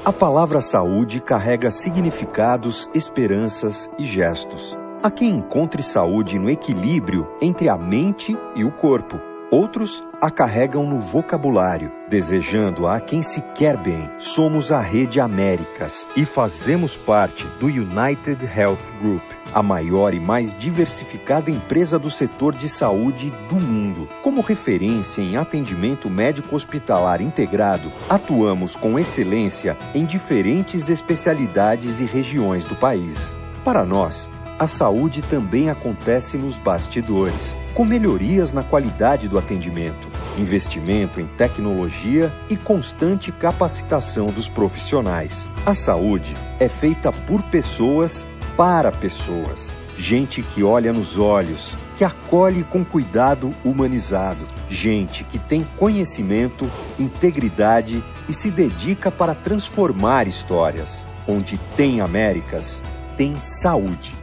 A palavra saúde carrega significados, esperanças e gestos. Há quem encontre saúde no equilíbrio entre a mente e o corpo. Outros a carregam no vocabulário, desejando a quem se quer bem. Somos a Rede Américas e fazemos parte do United Health Group, a maior e mais diversificada empresa do setor de saúde do mundo. Como referência em atendimento médico-hospitalar integrado, atuamos com excelência em diferentes especialidades e regiões do país. Para nós, a saúde também acontece nos bastidores, com melhorias na qualidade do atendimento, investimento em tecnologia e constante capacitação dos profissionais. A saúde é feita por pessoas para pessoas. Gente que olha nos olhos, que acolhe com cuidado humanizado. Gente que tem conhecimento, integridade e se dedica para transformar histórias. Onde tem Américas, tem saúde.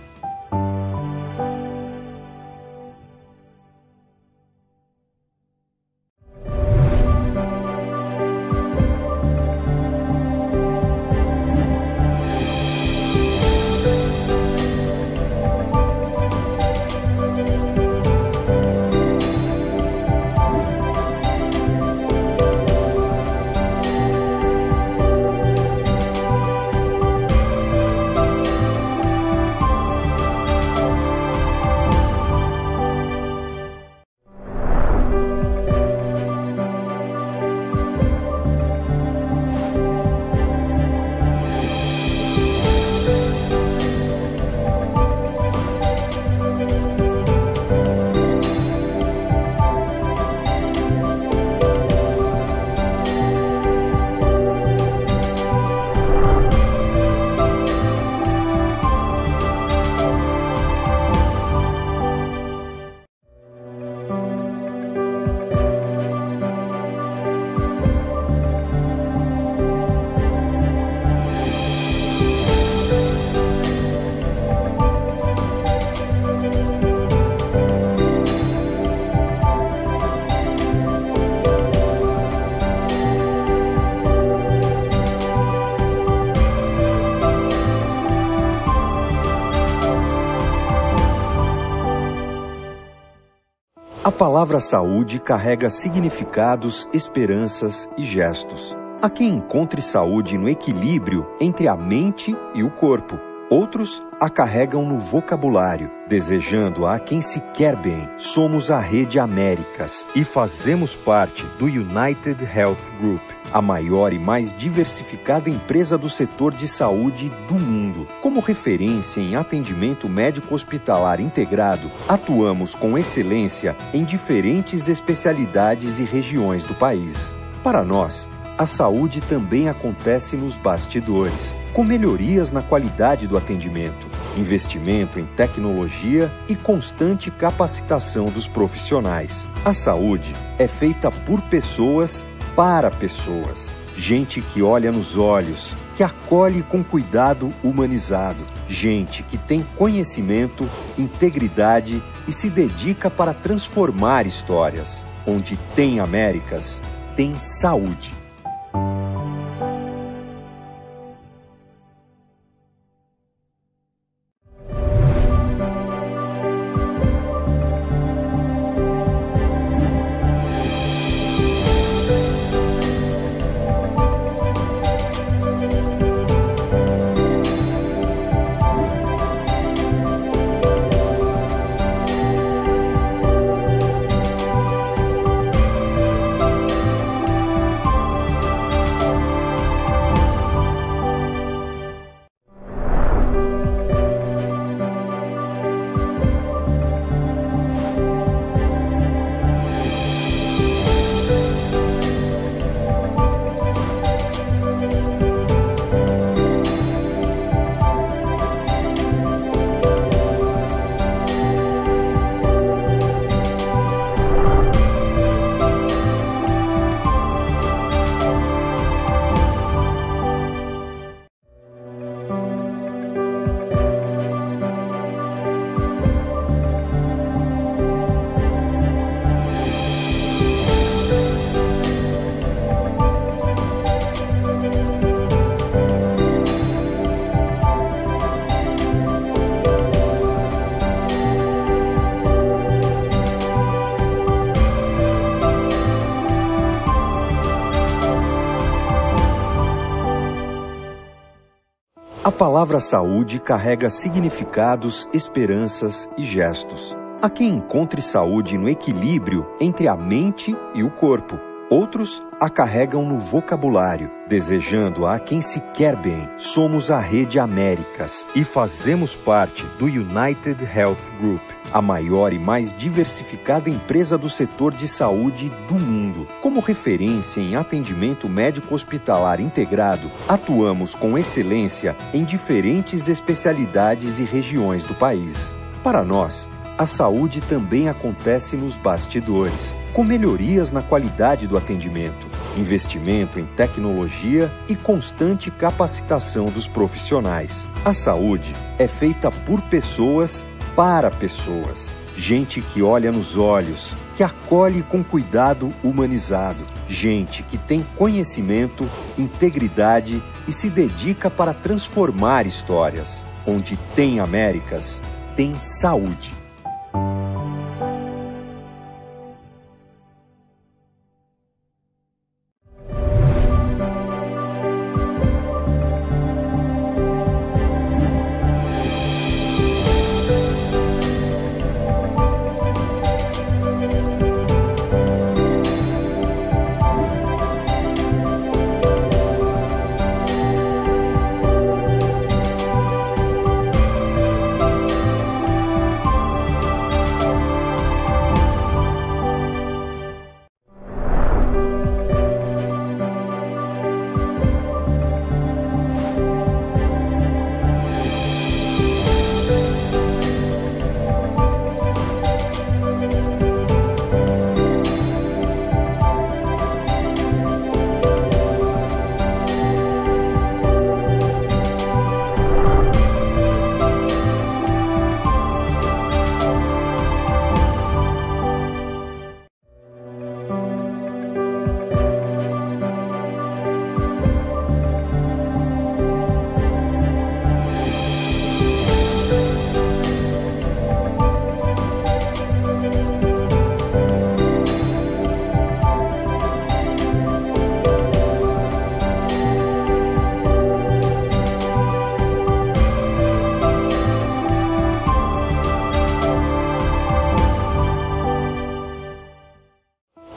A palavra saúde carrega significados, esperanças e gestos. Há quem encontre saúde no equilíbrio entre a mente e o corpo. Outros a carregam no vocabulário, desejando a quem se quer bem. Somos a Rede Américas e fazemos parte do United Health Group, a maior e mais diversificada empresa do setor de saúde do mundo. Como referência em atendimento médico-hospitalar integrado, atuamos com excelência em diferentes especialidades e regiões do país. Para nós, a saúde também acontece nos bastidores, com melhorias na qualidade do atendimento, investimento em tecnologia e constante capacitação dos profissionais. A saúde é feita por pessoas para pessoas. Gente que olha nos olhos, que acolhe com cuidado humanizado. Gente que tem conhecimento, integridade e se dedica para transformar histórias. Onde tem Américas, tem saúde. A palavra saúde carrega significados, esperanças e gestos. Há quem encontre saúde no equilíbrio entre a mente e o corpo. Outros a carregam no vocabulário, desejando a quem se quer bem. Somos a Rede Américas e fazemos parte do United Health Group, a maior e mais diversificada empresa do setor de saúde do mundo. Como referência em atendimento médico-hospitalar integrado, atuamos com excelência em diferentes especialidades e regiões do país. Para nós, a saúde também acontece nos bastidores, com melhorias na qualidade do atendimento, investimento em tecnologia e constante capacitação dos profissionais. A saúde é feita por pessoas para pessoas. Gente que olha nos olhos, que acolhe com cuidado humanizado. Gente que tem conhecimento, integridade e se dedica para transformar histórias. Onde tem Américas, tem saúde.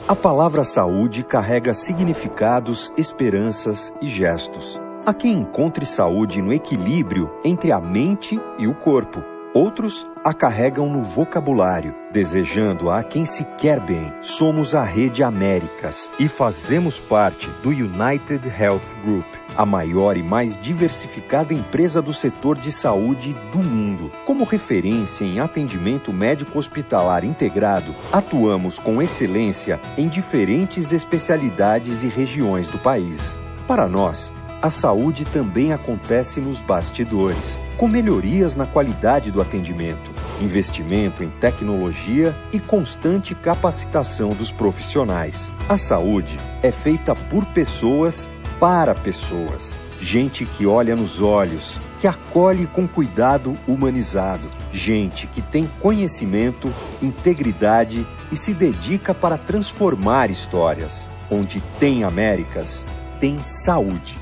A palavra saúde carrega significados, esperanças e gestos. Há quem encontre saúde no equilíbrio entre a mente e o corpo. Outros a carregam no vocabulário, desejando a quem se quer bem. Somos a Rede Américas e fazemos parte do United Health Group, a maior e mais diversificada empresa do setor de saúde do mundo. Como referência em atendimento médico-hospitalar integrado, atuamos com excelência em diferentes especialidades e regiões do país. Para nós, a saúde também acontece nos bastidores, com melhorias na qualidade do atendimento, investimento em tecnologia e constante capacitação dos profissionais. A saúde é feita por pessoas para pessoas. Gente que olha nos olhos, que acolhe com cuidado humanizado. Gente que tem conhecimento, integridade e se dedica para transformar histórias. Onde tem Américas, tem saúde.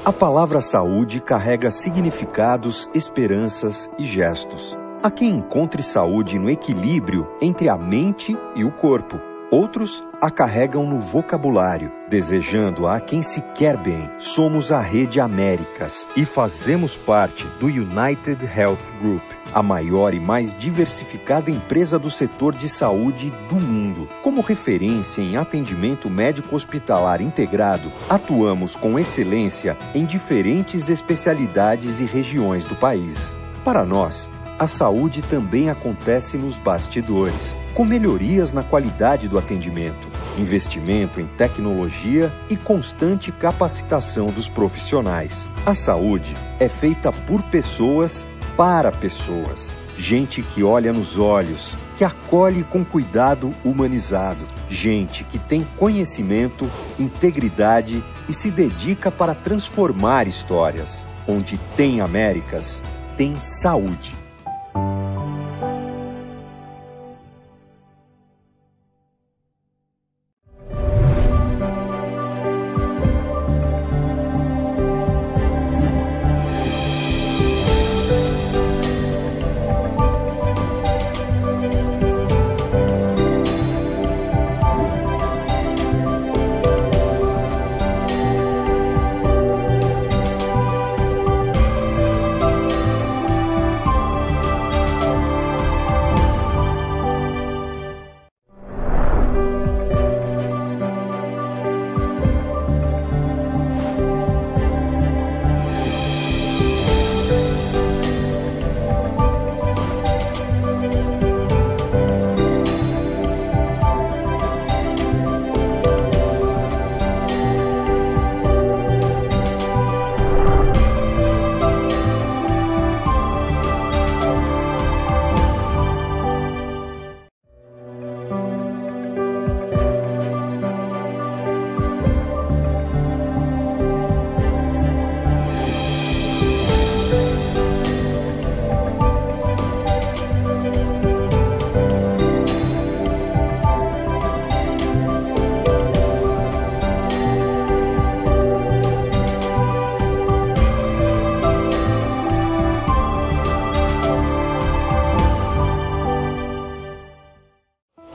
A palavra saúde carrega significados, esperanças e gestos. Há quem encontre saúde no equilíbrio entre a mente e o corpo. Outros a carregam no vocabulário, desejando a quem se quer bem. Somos a Rede Américas e fazemos parte do United Health Group, a maior e mais diversificada empresa do setor de saúde do mundo. Como referência em atendimento médico-hospitalar integrado, atuamos com excelência em diferentes especialidades e regiões do país. Para nós, a saúde também acontece nos bastidores, com melhorias na qualidade do atendimento, investimento em tecnologia e constante capacitação dos profissionais. A saúde é feita por pessoas para pessoas. Gente que olha nos olhos, que acolhe com cuidado humanizado. Gente que tem conhecimento, integridade e se dedica para transformar histórias. Onde tem Américas, tem saúde.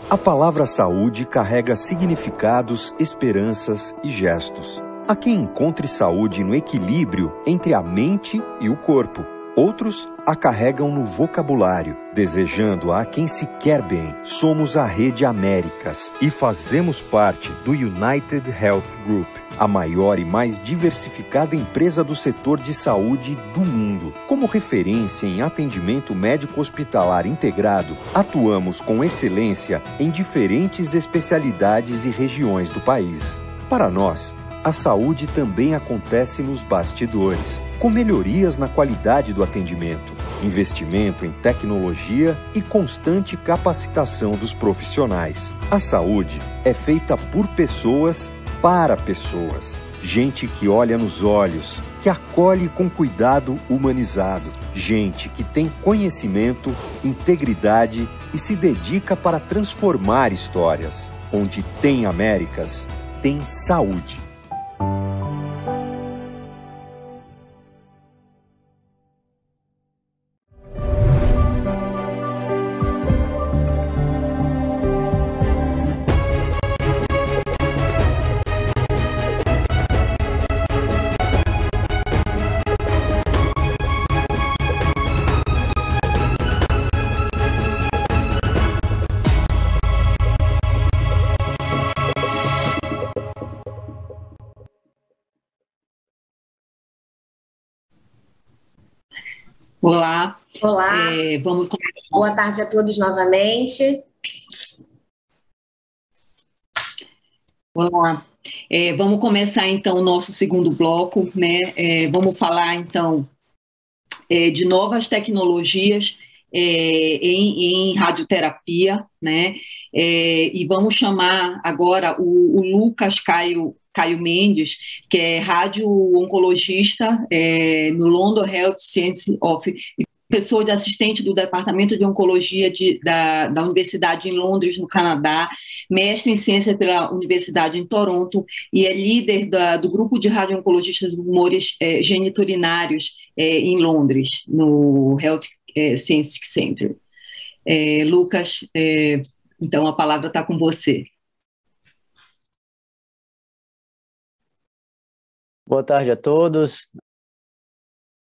A palavra saúde carrega significados, esperanças e gestos. Há quem encontre saúde no equilíbrio entre a mente e o corpo. Outros a carregam no vocabulário, desejando a quem se quer bem. Somos a Rede Américas e fazemos parte do United Health Group, a maior e mais diversificada empresa do setor de saúde do mundo. Como referência em atendimento médico-hospitalar integrado, atuamos com excelência em diferentes especialidades e regiões do país. Para nós, a saúde também acontece nos bastidores, com melhorias na qualidade do atendimento, investimento em tecnologia e constante capacitação dos profissionais. A saúde é feita por pessoas para pessoas. Gente que olha nos olhos, que acolhe com cuidado humanizado. Gente que tem conhecimento, integridade e se dedica para transformar histórias. Onde tem Américas, tem saúde. Olá. Olá. Boa tarde a todos novamente. Olá. Vamos começar, então, o nosso segundo bloco, né? Vamos falar, então, de novas tecnologias em radioterapia, né? E vamos chamar agora o Lucas Caio Mendes, que é radio-oncologista no London Health Sciences of professor de assistente do Departamento de Oncologia da Universidade em Londres, no Canadá, mestre em ciência pela Universidade em Toronto e é líder do grupo de radio-oncologistas de tumores geniturinários em Londres, no Health Science Center. Lucas, então a palavra está com você. Boa tarde a todos,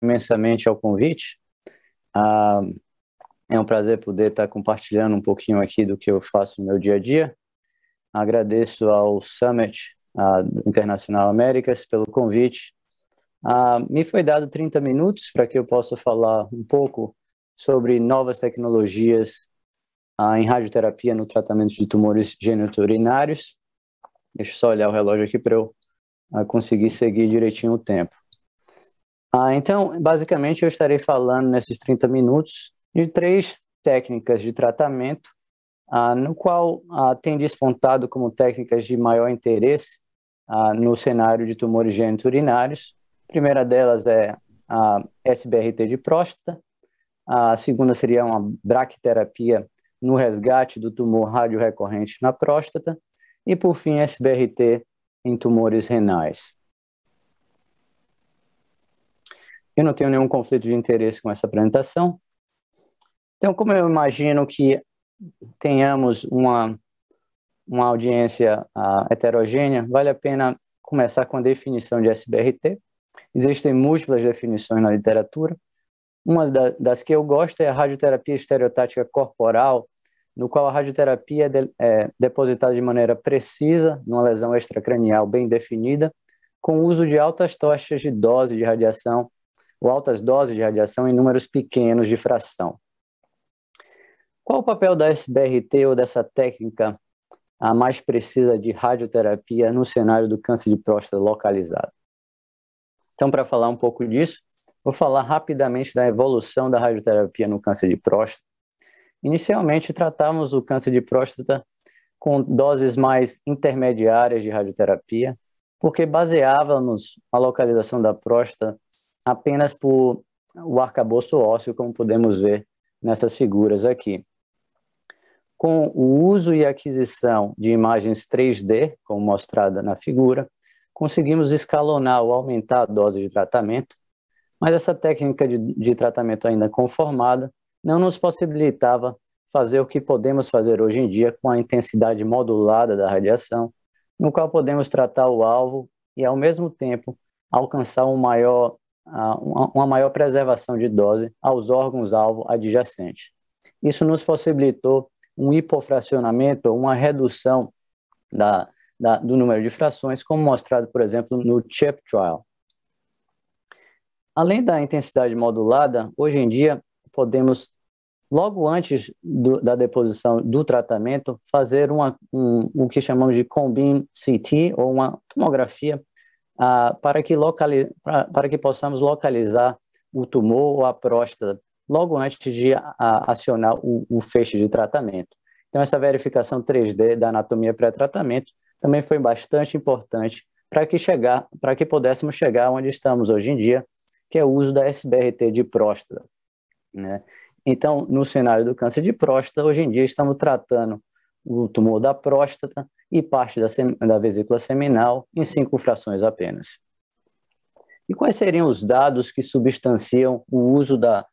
imensamente ao convite. É um prazer poder estar compartilhando um pouquinho aqui do que eu faço no meu dia a dia. Agradeço ao Summit Internacional Américas pelo convite. Me foi dado 30 minutos para que eu possa falar um pouco sobre novas tecnologias em radioterapia no tratamento de tumores geniturinários. Deixa eu só olhar o relógio aqui para eu conseguir seguir direitinho o tempo. Então, basicamente, eu estarei falando nesses 30 minutos de 3 técnicas de tratamento, no qual tem despontado como técnicas de maior interesse no cenário de tumores geniturinários. A primeira delas é a SBRT de próstata, a segunda seria uma braquiterapia no resgate do tumor radiorecorrente na próstata e, por fim, SBRT em tumores renais. Eu não tenho nenhum conflito de interesse com essa apresentação. Então, como eu imagino que tenhamos uma audiência heterogênea, vale a pena começar com a definição de SBRT. Existem múltiplas definições na literatura. Uma das que eu gosto é a radioterapia estereotática corporal, no qual a radioterapia é depositada de maneira precisa, numa lesão extracranial bem definida, com o uso de altas taxas de dose de radiação, ou altas doses de radiação em números pequenos de fração. Qual o papel da SBRT ou dessa técnica a mais precisa de radioterapia no cenário do câncer de próstata localizado? Então, para falar um pouco disso, vou falar rapidamente da evolução da radioterapia no câncer de próstata. Inicialmente, tratávamos o câncer de próstata com doses mais intermediárias de radioterapia, porque baseávamos a localização da próstata apenas por o arcabouço ósseo, como podemos ver nessas figuras aqui. Com o uso e aquisição de imagens 3D, como mostrada na figura, conseguimos escalonar ou aumentar a dose de tratamento, mas essa técnica de tratamento ainda conformada não nos possibilitava fazer o que podemos fazer hoje em dia com a intensidade modulada da radiação, no qual podemos tratar o alvo e, ao mesmo tempo, alcançar uma maior preservação de dose aos órgãos-alvo adjacentes. Isso nos possibilitou um hipofracionamento, uma redução do número de frações, como mostrado, por exemplo, no CHIP Trial. Além da intensidade modulada, hoje em dia podemos, logo antes da deposição do tratamento, fazer o que chamamos de Combine CT, ou uma tomografia, para que possamos localizar o tumor ou a próstata logo antes de acionar o feixe de tratamento. Então, essa verificação 3D da anatomia pré-tratamento também foi bastante importante para que pudéssemos chegar onde estamos hoje em dia, que é o uso da SBRT de próstata, né? Então, no cenário do câncer de próstata, hoje em dia estamos tratando o tumor da próstata e parte da vesícula seminal em 5 frações apenas. E quais seriam os dados que substanciam o uso da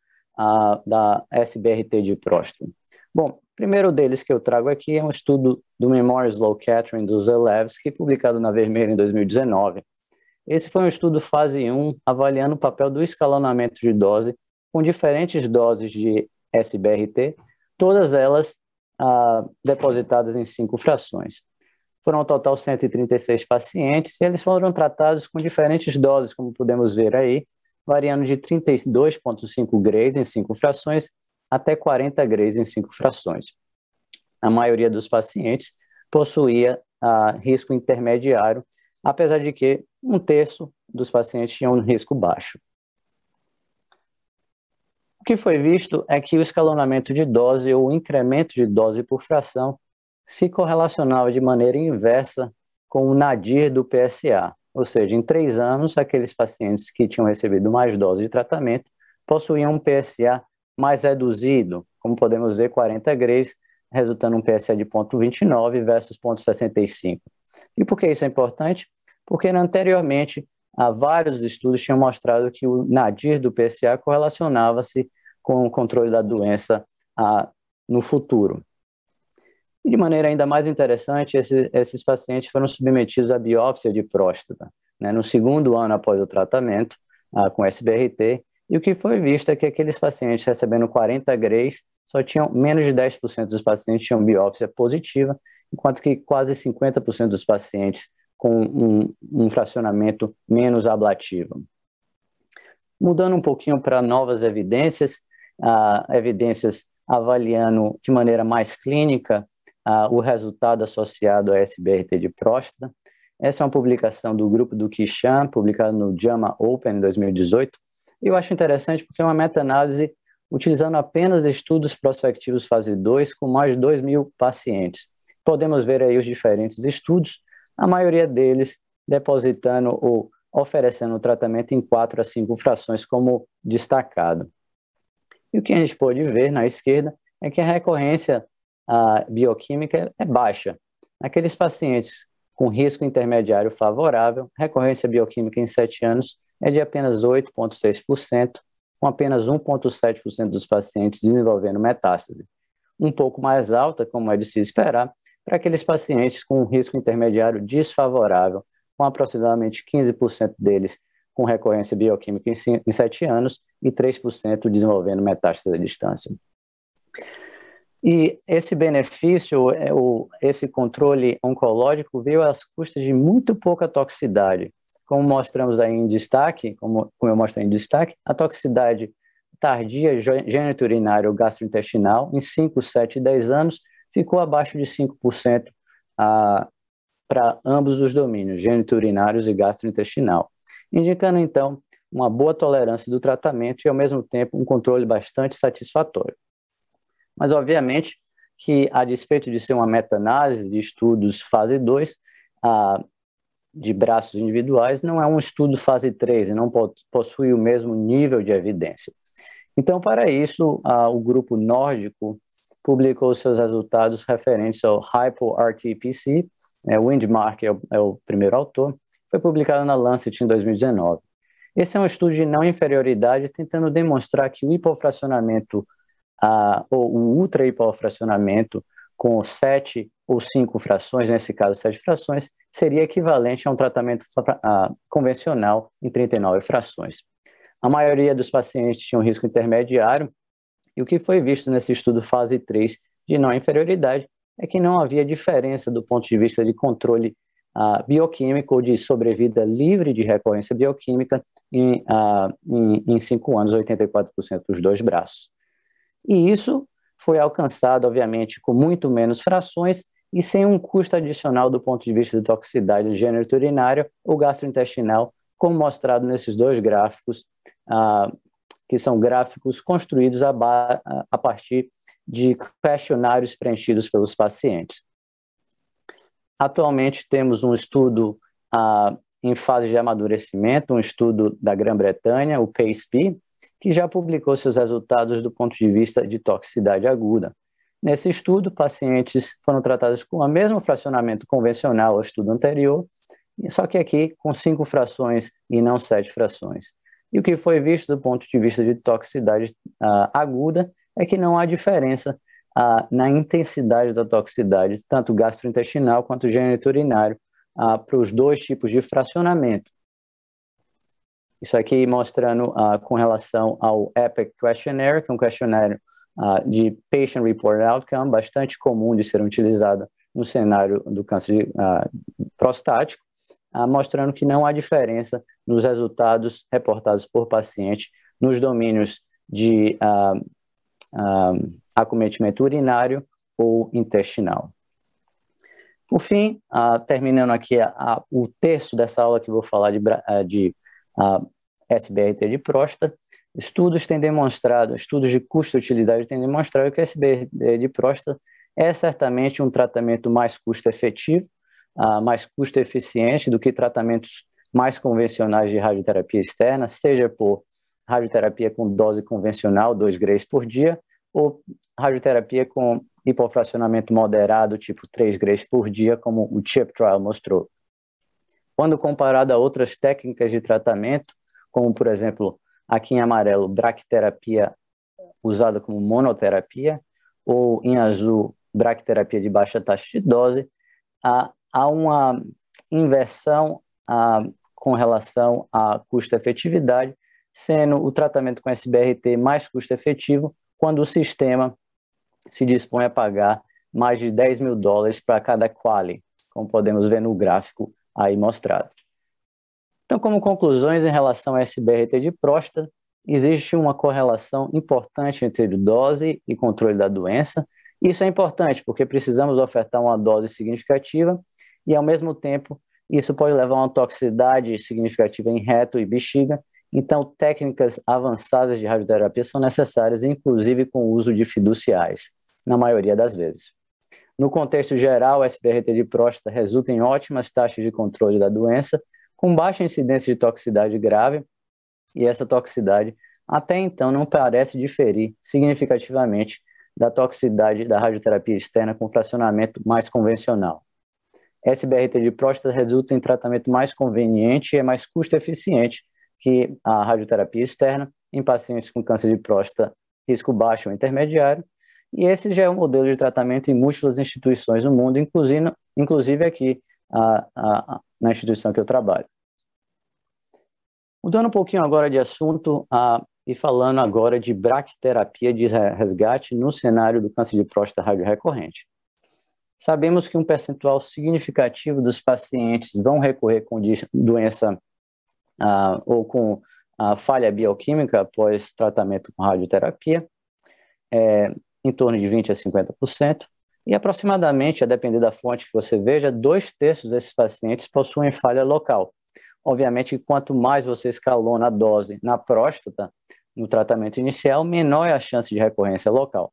SBRT de próstata? Bom, o primeiro deles que eu trago aqui é um estudo do Memorial Sloan Kettering do Zelewski, publicado na Vermelho em 2019. Esse foi um estudo fase 1, avaliando o papel do escalonamento de dose com diferentes doses de SBRT, todas elas depositadas em 5 frações. Foram ao total 136 pacientes e eles foram tratados com diferentes doses, como podemos ver aí, variando de 32,5 grays em 5 frações até 40 grays em 5 frações. A maioria dos pacientes possuía risco intermediário, apesar de que 1/3 dos pacientes tinham um risco baixo. O que foi visto é que o escalonamento de dose ou o incremento de dose por fração se correlacionava de maneira inversa com o nadir do PSA, ou seja, em 3 anos, aqueles pacientes que tinham recebido mais dose de tratamento possuíam um PSA mais reduzido, como podemos ver, 40 grays, resultando um PSA de 0,29 versus 0,65. E por que isso é importante? Porque anteriormente, vários estudos tinham mostrado que o nadir do PSA correlacionava-se com o controle da doença no futuro. E de maneira ainda mais interessante, esses pacientes foram submetidos à biópsia de próstata, né, no segundo ano após o tratamento com SBRT, e o que foi visto é que aqueles pacientes recebendo 40 grays, só tinham menos de 10% dos pacientes tinham biópsia positiva, enquanto que quase 50% dos pacientes com um fracionamento menos ablativo. Mudando um pouquinho para novas evidências, evidências avaliando de maneira mais clínica o resultado associado a SBRT de próstata. Essa é uma publicação do grupo do Kishan, publicada no JAMA Open em 2018. E eu acho interessante porque é uma meta-análise utilizando apenas estudos prospectivos fase 2 com mais de 2.000 pacientes. Podemos ver aí os diferentes estudos, a maioria deles depositando ou oferecendo o tratamento em 4 a 5 frações, como destacado. E o que a gente pode ver na esquerda é que a recorrência bioquímica é baixa. Aqueles pacientes com risco intermediário favorável, recorrência bioquímica em 7 anos é de apenas 8,6%, com apenas 1,7% dos pacientes desenvolvendo metástase. Um pouco mais alta, como é de se esperar, para aqueles pacientes com risco intermediário desfavorável, com aproximadamente 15% deles com recorrência bioquímica em 7 anos e 3% desenvolvendo metástase à distância. E esse benefício, esse controle oncológico veio às custas de muito pouca toxicidade. Como mostramos aí em destaque, como eu mostrei em destaque, a toxicidade tardia geniturinária ou gastrointestinal em 5, 7 e 10 anos ficou abaixo de 5% para ambos os domínios, geniturinários e gastrointestinal, indicando então uma boa tolerância do tratamento e ao mesmo tempo um controle bastante satisfatório. Mas obviamente que, a despeito de ser uma meta-análise de estudos fase 2, de braços individuais, não é um estudo fase 3 e não possui o mesmo nível de evidência. Então, para isso, o grupo nórdico publicou seus resultados referentes ao Hypo-RT-PC, o Windmark é o primeiro autor, foi publicado na Lancet em 2019. Esse é um estudo de não inferioridade tentando demonstrar que o hipofracionamento ou o ultra-hipofracionamento com 7 ou 5 frações, nesse caso 7 frações, seria equivalente a um tratamento convencional em 39 frações. A maioria dos pacientes tinham risco intermediário, e o que foi visto nesse estudo fase 3 de não inferioridade é que não havia diferença do ponto de vista de controle bioquímico ou de sobrevida livre de recorrência bioquímica em 5 anos, 84% dos 2 braços. E isso foi alcançado, obviamente, com muito menos frações e sem um custo adicional do ponto de vista de toxicidade geniturinária ou gastrointestinal, como mostrado nesses 2 gráficos, que são gráficos construídos a partir de questionários preenchidos pelos pacientes. Atualmente temos um estudo em fase de amadurecimento, um estudo da Grã-Bretanha, o PACE-B, que já publicou seus resultados do ponto de vista de toxicidade aguda. Nesse estudo, pacientes foram tratados com o mesmo fracionamento convencional ao estudo anterior, só que aqui com 5 frações e não 7 frações. E o que foi visto do ponto de vista de toxicidade aguda é que não há diferença na intensidade da toxicidade, tanto gastrointestinal quanto geniturinário, para os 2 tipos de fracionamento. Isso aqui mostrando com relação ao EPIC Questionnaire, que é um questionário de Patient Reported Outcome, bastante comum de ser utilizado no cenário do câncer prostático, mostrando que não há diferença nos resultados reportados por paciente nos domínios de acometimento urinário ou intestinal. Por fim, terminando aqui o texto dessa aula que vou falar de SBRT de próstata, estudos de custo-utilidade têm demonstrado que o SBRT de próstata é certamente um tratamento mais custo-efetivo, mais custo-eficiente do que tratamentos mais convencionais de radioterapia externa, seja por radioterapia com dose convencional, 2 grays por dia, ou radioterapia com hipofracionamento moderado, tipo 3 grays por dia, como o CHIP trial mostrou. Quando comparado a outras técnicas de tratamento, como, por exemplo, aqui em amarelo, braquiterapia usada como monoterapia, ou em azul, braquiterapia de baixa taxa de dose, há uma inversão com relação à custo-efetividade, sendo o tratamento com SBRT mais custo-efetivo quando o sistema se dispõe a pagar mais de $10 mil para cada quali, como podemos ver no gráfico aí mostrado. Então, como conclusões em relação a SBRT de próstata, existe uma correlação importante entre dose e controle da doença. Isso é importante porque precisamos ofertar uma dose significativa e, ao mesmo tempo, isso pode levar a uma toxicidade significativa em reto e bexiga. Então, técnicas avançadas de radioterapia são necessárias, inclusive com o uso de fiduciais, na maioria das vezes. No contexto geral, o SBRT de próstata resulta em ótimas taxas de controle da doença, com baixa incidência de toxicidade grave, e essa toxicidade até então não parece diferir significativamente da toxicidade da radioterapia externa com fracionamento mais convencional. SBRT de próstata resulta em tratamento mais conveniente e é mais custo-eficiente que a radioterapia externa em pacientes com câncer de próstata risco baixo ou intermediário, e esse já é um modelo de tratamento em múltiplas instituições no mundo, inclusive aqui na instituição que eu trabalho. Mudando um pouquinho agora de assunto e falando agora de braquiterapia de resgate no cenário do câncer de próstata radiorecorrente. Sabemos que um percentual significativo dos pacientes vão recorrer com doença ou com falha bioquímica após tratamento com radioterapia, em torno de 20% a 50%, e aproximadamente, a depender da fonte que você veja, 2/3 desses pacientes possuem falha local. Obviamente, quanto mais você escalona a dose na próstata, no tratamento inicial, menor é a chance de recorrência local.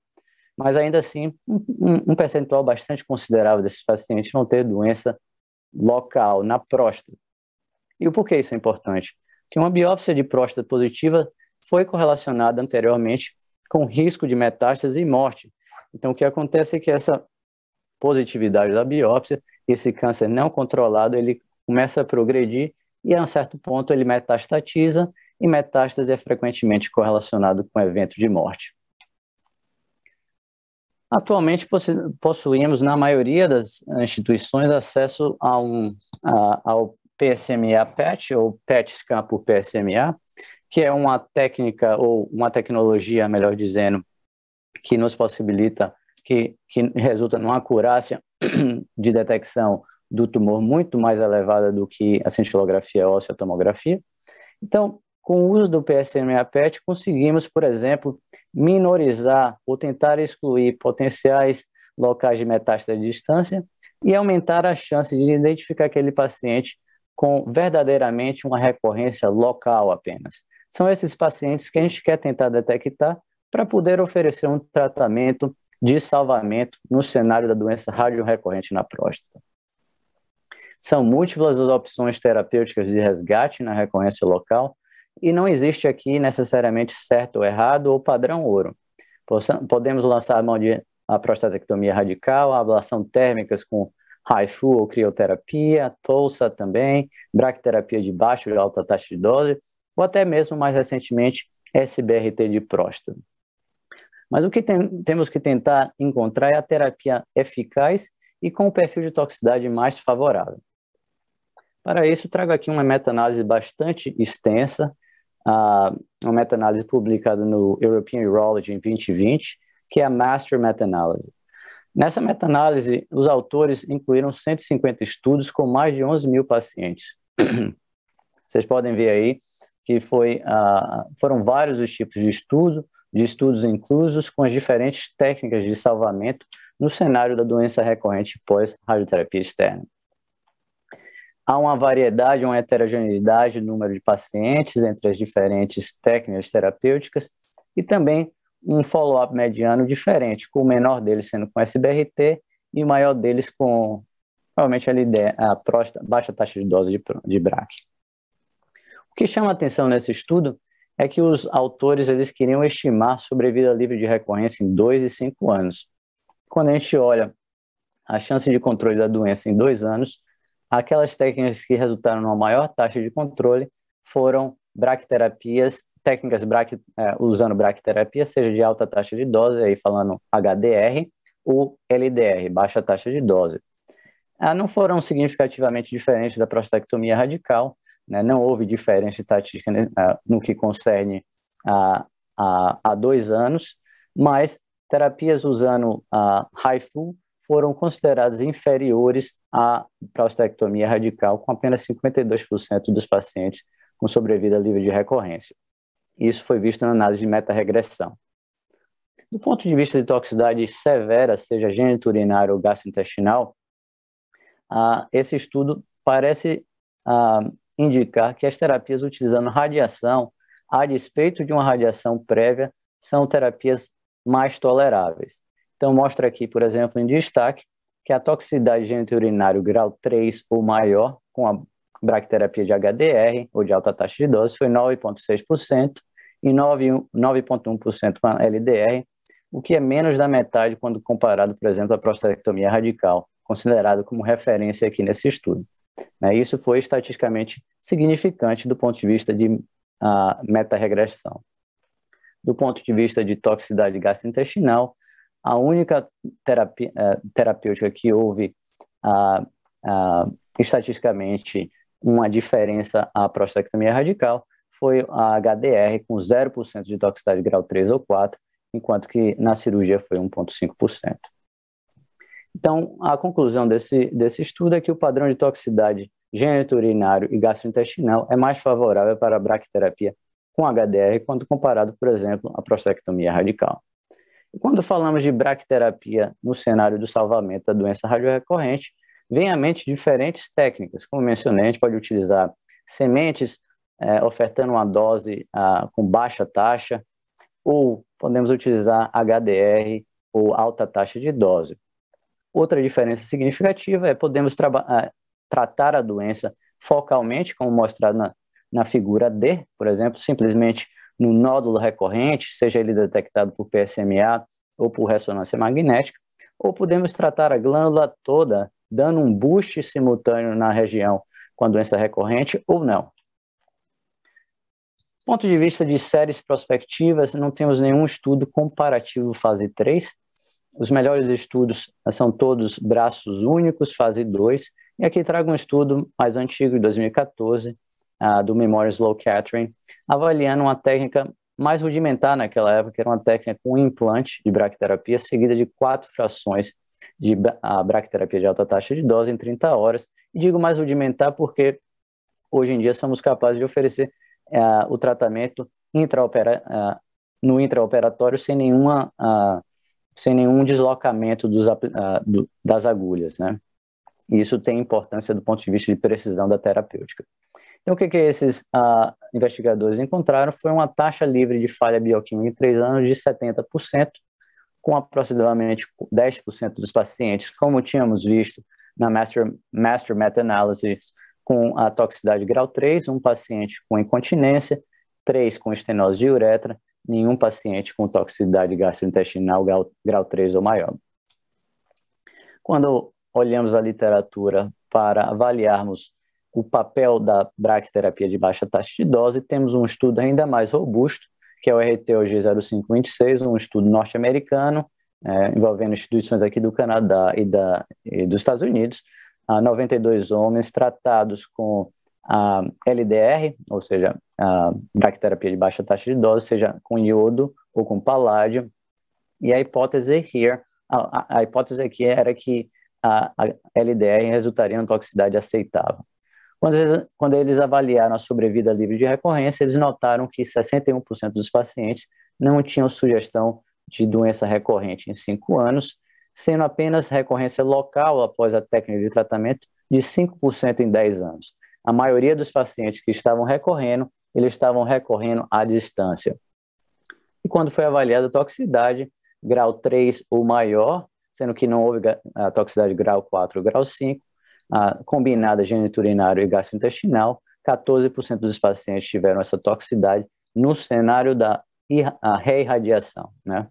Mas ainda assim, um percentual bastante considerável desses pacientes vão ter doença local na próstata. E o porquê isso é importante? Porque uma biópsia de próstata positiva foi correlacionada anteriormente com risco de metástase e morte. Então, o que acontece é que essa positividade da biópsia, esse câncer não controlado, ele começa a progredir e, a um certo ponto, ele metastatiza, e metástase é frequentemente correlacionado com evento de morte. Atualmente, possuímos, na maioria das instituições, acesso ao PSMA PET, ou PET scan por PSMA, que é uma técnica, ou uma tecnologia, melhor dizendo, que nos possibilita, que resulta numa acurácia de detecção do tumor muito mais elevada do que a cintilografia óssea ou a tomografia. Então, com o uso do PSMA PET, conseguimos, por exemplo, minorizar ou tentar excluir potenciais locais de metástase de distância e aumentar a chance de identificar aquele paciente com verdadeiramente uma recorrência local apenas. São esses pacientes que a gente quer tentar detectar para poder oferecer um tratamento de salvamento no cenário da doença radiorecorrente na próstata. São múltiplas as opções terapêuticas de resgate na recorrência local e não existe aqui necessariamente certo ou errado ou padrão ouro. Podemos lançar a mão de a prostatectomia radical, a ablação térmicas com HIFU ou crioterapia, TOLSA também, braquiterapia de baixa e alta taxa de dose, ou até mesmo, mais recentemente, SBRT de próstata. Mas o que temos que tentar encontrar é a terapia eficaz e com o perfil de toxicidade mais favorável. Para isso, trago aqui uma meta-análise bastante extensa, uma meta-análise publicada no European Urology em 2020, que é a Master Meta-Análise. Nessa meta-análise, os autores incluíram 150 estudos com mais de 11 mil pacientes. Vocês podem ver aí que foram vários os tipos de estudos inclusos com as diferentes técnicas de salvamento no cenário da doença recorrente pós-radioterapia externa. Há uma variedade, uma heterogeneidade no número de pacientes entre as diferentes técnicas terapêuticas e também um follow-up mediano diferente, com o menor deles sendo com SBRT e o maior deles com, provavelmente, a próstata, baixa taxa de dose de BRAC. O que chama a atenção nesse estudo é que os autores eles queriam estimar sobrevida livre de recorrência em 2 e 5 anos. Quando a gente olha a chance de controle da doença em 2 anos, aquelas técnicas que resultaram numa maior taxa de controle foram braquiterapias, usando braquiterapia, seja de alta taxa de dose, aí falando HDR, ou LDR, baixa taxa de dose. Não foram significativamente diferentes da prostatectomia radical, né? Não houve diferença estatística no que concerne a 2 anos, mas terapias usando a HIFU foram consideradas inferiores à prostatectomia radical, com apenas 52% dos pacientes com sobrevida livre de recorrência. Isso foi visto na análise de meta-regressão. Do ponto de vista de toxicidade severa, seja geniturinária ou gastrointestinal, esse estudo parece indicar que as terapias utilizando radiação, a despeito de uma radiação prévia, são terapias mais toleráveis. Então, mostra aqui, por exemplo, em destaque, que a toxicidade geniturinária grau 3 ou maior, com a braquiterapia de HDR, ou de alta taxa de dose, foi 9,6% e 9,1% com a LDR, o que é menos da metade quando comparado, por exemplo, à prostatectomia radical, considerado como referência aqui nesse estudo. Isso foi estatisticamente significante do ponto de vista de meta-regressão. Do ponto de vista de toxicidade gastrointestinal, a única terapêutica que houve estatisticamente uma diferença à prostatectomia radical foi a HDR, com 0% de toxicidade grau 3 ou 4, enquanto que na cirurgia foi 1,5%. Então, a conclusão desse estudo é que o padrão de toxicidade geniturinário e gastrointestinal é mais favorável para a braquiterapia com HDR quando comparado, por exemplo, à prostatectomia radical. E quando falamos de braquiterapia no cenário do salvamento da doença radiorecorrente, vem à mente diferentes técnicas. Como mencionei, a gente pode utilizar sementes ofertando uma dose com baixa taxa, ou podemos utilizar HDR ou alta taxa de dose. Outra diferença significativa é podemos tratar a doença focalmente, como mostrado na figura D, por exemplo, simplesmente no nódulo recorrente, seja ele detectado por PSMA ou por ressonância magnética, ou podemos tratar a glândula toda, dando um boost simultâneo na região com a doença recorrente ou não. Do ponto de vista de séries prospectivas, não temos nenhum estudo comparativo fase 3. Os melhores estudos são todos braços únicos, fase 2, e aqui trago um estudo mais antigo, de 2014, do Memorial Sloan Kettering, avaliando uma técnica mais rudimentar naquela época, que era uma técnica com implante de braquiterapia, seguida de 4 frações de braquiterapia de alta taxa de dose em 30 horas. E digo mais rudimentar porque hoje em dia somos capazes de oferecer o tratamento no intraoperatório sem nenhum deslocamento das agulhas, né? E isso tem importância do ponto de vista de precisão da terapêutica. Então, o que esses investigadores encontraram foi uma taxa livre de falha bioquímica em 3 anos de 70%, com aproximadamente 10% dos pacientes, como tínhamos visto na Master Meta-Analysis, com a toxicidade grau 3, um paciente com incontinência, 3 com estenose de uretra, nenhum paciente com toxicidade gastrointestinal grau 3 ou maior. Quando olhamos a literatura para avaliarmos o papel da braquiterapia de baixa taxa de dose, temos um estudo ainda mais robusto, que é o RTOG 0526, um estudo norte-americano, envolvendo instituições aqui do Canadá e dos Estados Unidos, 92 homens tratados com a LDR, ou seja, a braquiterapia de baixa taxa de dose, seja com iodo ou com paládio, e a hipótese aqui era que a LDR resultaria em toxicidade aceitável. Quando eles avaliaram a sobrevida livre de recorrência, eles notaram que 61% dos pacientes não tinham sugestão de doença recorrente em 5 anos, sendo apenas recorrência local após a técnica de tratamento de 5% em 10 anos. A maioria dos pacientes que estavam recorrendo, eles estavam recorrendo à distância. E quando foi avaliada a toxicidade, grau 3 ou maior, sendo que não houve a toxicidade grau 4 ou grau 5, combinada geniturinário e gastrointestinal, 14% dos pacientes tiveram essa toxicidade no cenário da reirradiação, né?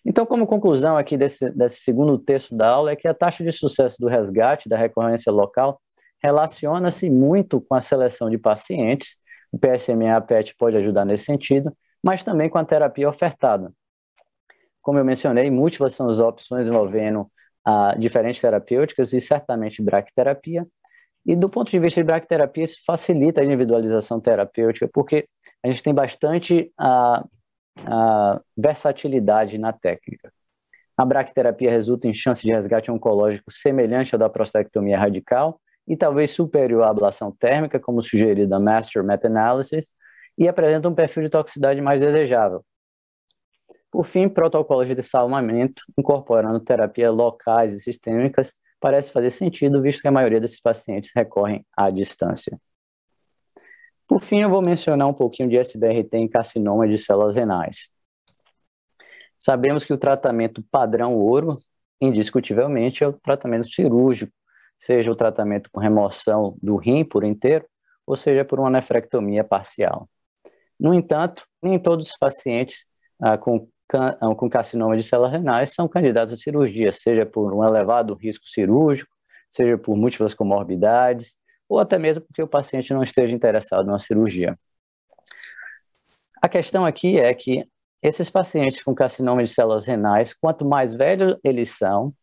Então, como conclusão aqui desse segundo texto da aula, é que a taxa de sucesso do resgate da recorrência local relaciona-se muito com a seleção de pacientes. O PSMA-PET pode ajudar nesse sentido, mas também com a terapia ofertada. Como eu mencionei, múltiplas são as opções envolvendo diferentes terapêuticas e certamente braquiterapia. E do ponto de vista de braquiterapia, isso facilita a individualização terapêutica, porque a gente tem bastante versatilidade na técnica. A braquiterapia resulta em chance de resgate oncológico semelhante à da prostatectomia radical e talvez superior à ablação térmica, como sugerido na Master Meta-Analysis, e apresenta um perfil de toxicidade mais desejável. Por fim, protocolos de dessalmamento, incorporando terapias locais e sistêmicas, parece fazer sentido, visto que a maioria desses pacientes recorrem à distância. Por fim, eu vou mencionar um pouquinho de SBRT em carcinoma de células renais. Sabemos que o tratamento padrão ouro, indiscutivelmente, é o tratamento cirúrgico, seja o tratamento com remoção do rim por inteiro, ou seja por uma nefrectomia parcial. No entanto, nem todos os pacientes com carcinoma de células renais são candidatos à cirurgia, seja por um elevado risco cirúrgico, seja por múltiplas comorbidades, ou até mesmo porque o paciente não esteja interessado na cirurgia. A questão aqui é que esses pacientes com carcinoma de células renais, quanto mais velhos eles são,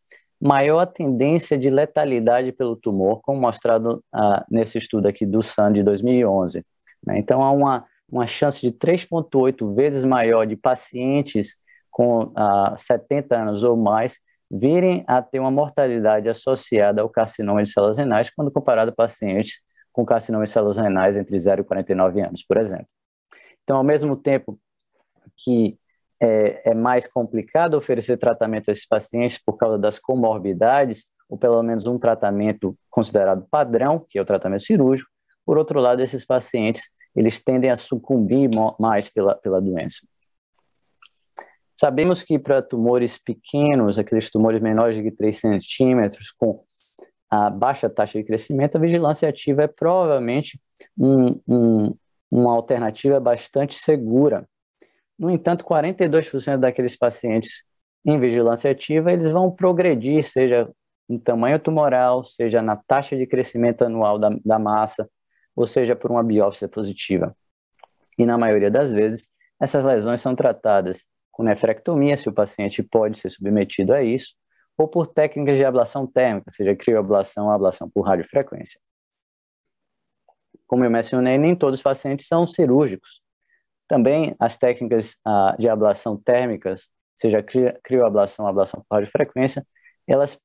maior a tendência de letalidade pelo tumor, como mostrado nesse estudo aqui do Sun de 2011. Né? Então, há uma chance de 3,8 vezes maior de pacientes com 70 anos ou mais virem a ter uma mortalidade associada ao carcinoma de células renais quando comparado a pacientes com carcinoma de células renais entre 0 e 49 anos, por exemplo. Então, ao mesmo tempo que é mais complicado oferecer tratamento a esses pacientes por causa das comorbidades, ou pelo menos um tratamento considerado padrão, que é o tratamento cirúrgico, por outro lado, esses pacientes eles tendem a sucumbir mais pela doença. Sabemos que para tumores pequenos, aqueles tumores menores de 3 centímetros, com a baixa taxa de crescimento, a vigilância ativa é provavelmente uma alternativa bastante segura. No entanto, 42% daqueles pacientes em vigilância ativa, eles vão progredir, seja em tamanho tumoral, seja na taxa de crescimento anual da massa, ou seja, por uma biópsia positiva. E na maioria das vezes, essas lesões são tratadas com nefrectomia, se o paciente pode ser submetido a isso, ou por técnicas de ablação térmica, seja crioablação ou ablação por radiofrequência. Como eu mencionei, nem todos os pacientes são cirúrgicos. Também as técnicas de ablação térmicas, seja crioablação ou ablação por radiofrequência, elas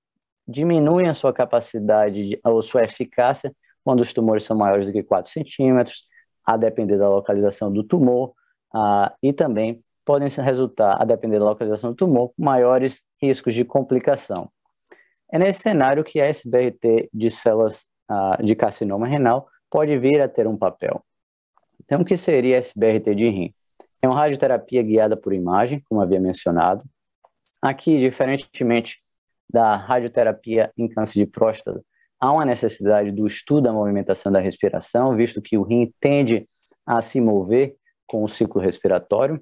diminuem a sua capacidade ou sua eficácia quando os tumores são maiores do que 4 centímetros, a depender da localização do tumor, e também podem resultar, a depender da localização do tumor, com maiores riscos de complicação. É nesse cenário que a SBRT de células de carcinoma renal pode vir a ter um papel. Então, o que seria SBRT de rim? É uma radioterapia guiada por imagem, como havia mencionado. Aqui, diferentemente da radioterapia em câncer de próstata, há uma necessidade do estudo da movimentação da respiração, visto que o rim tende a se mover com o ciclo respiratório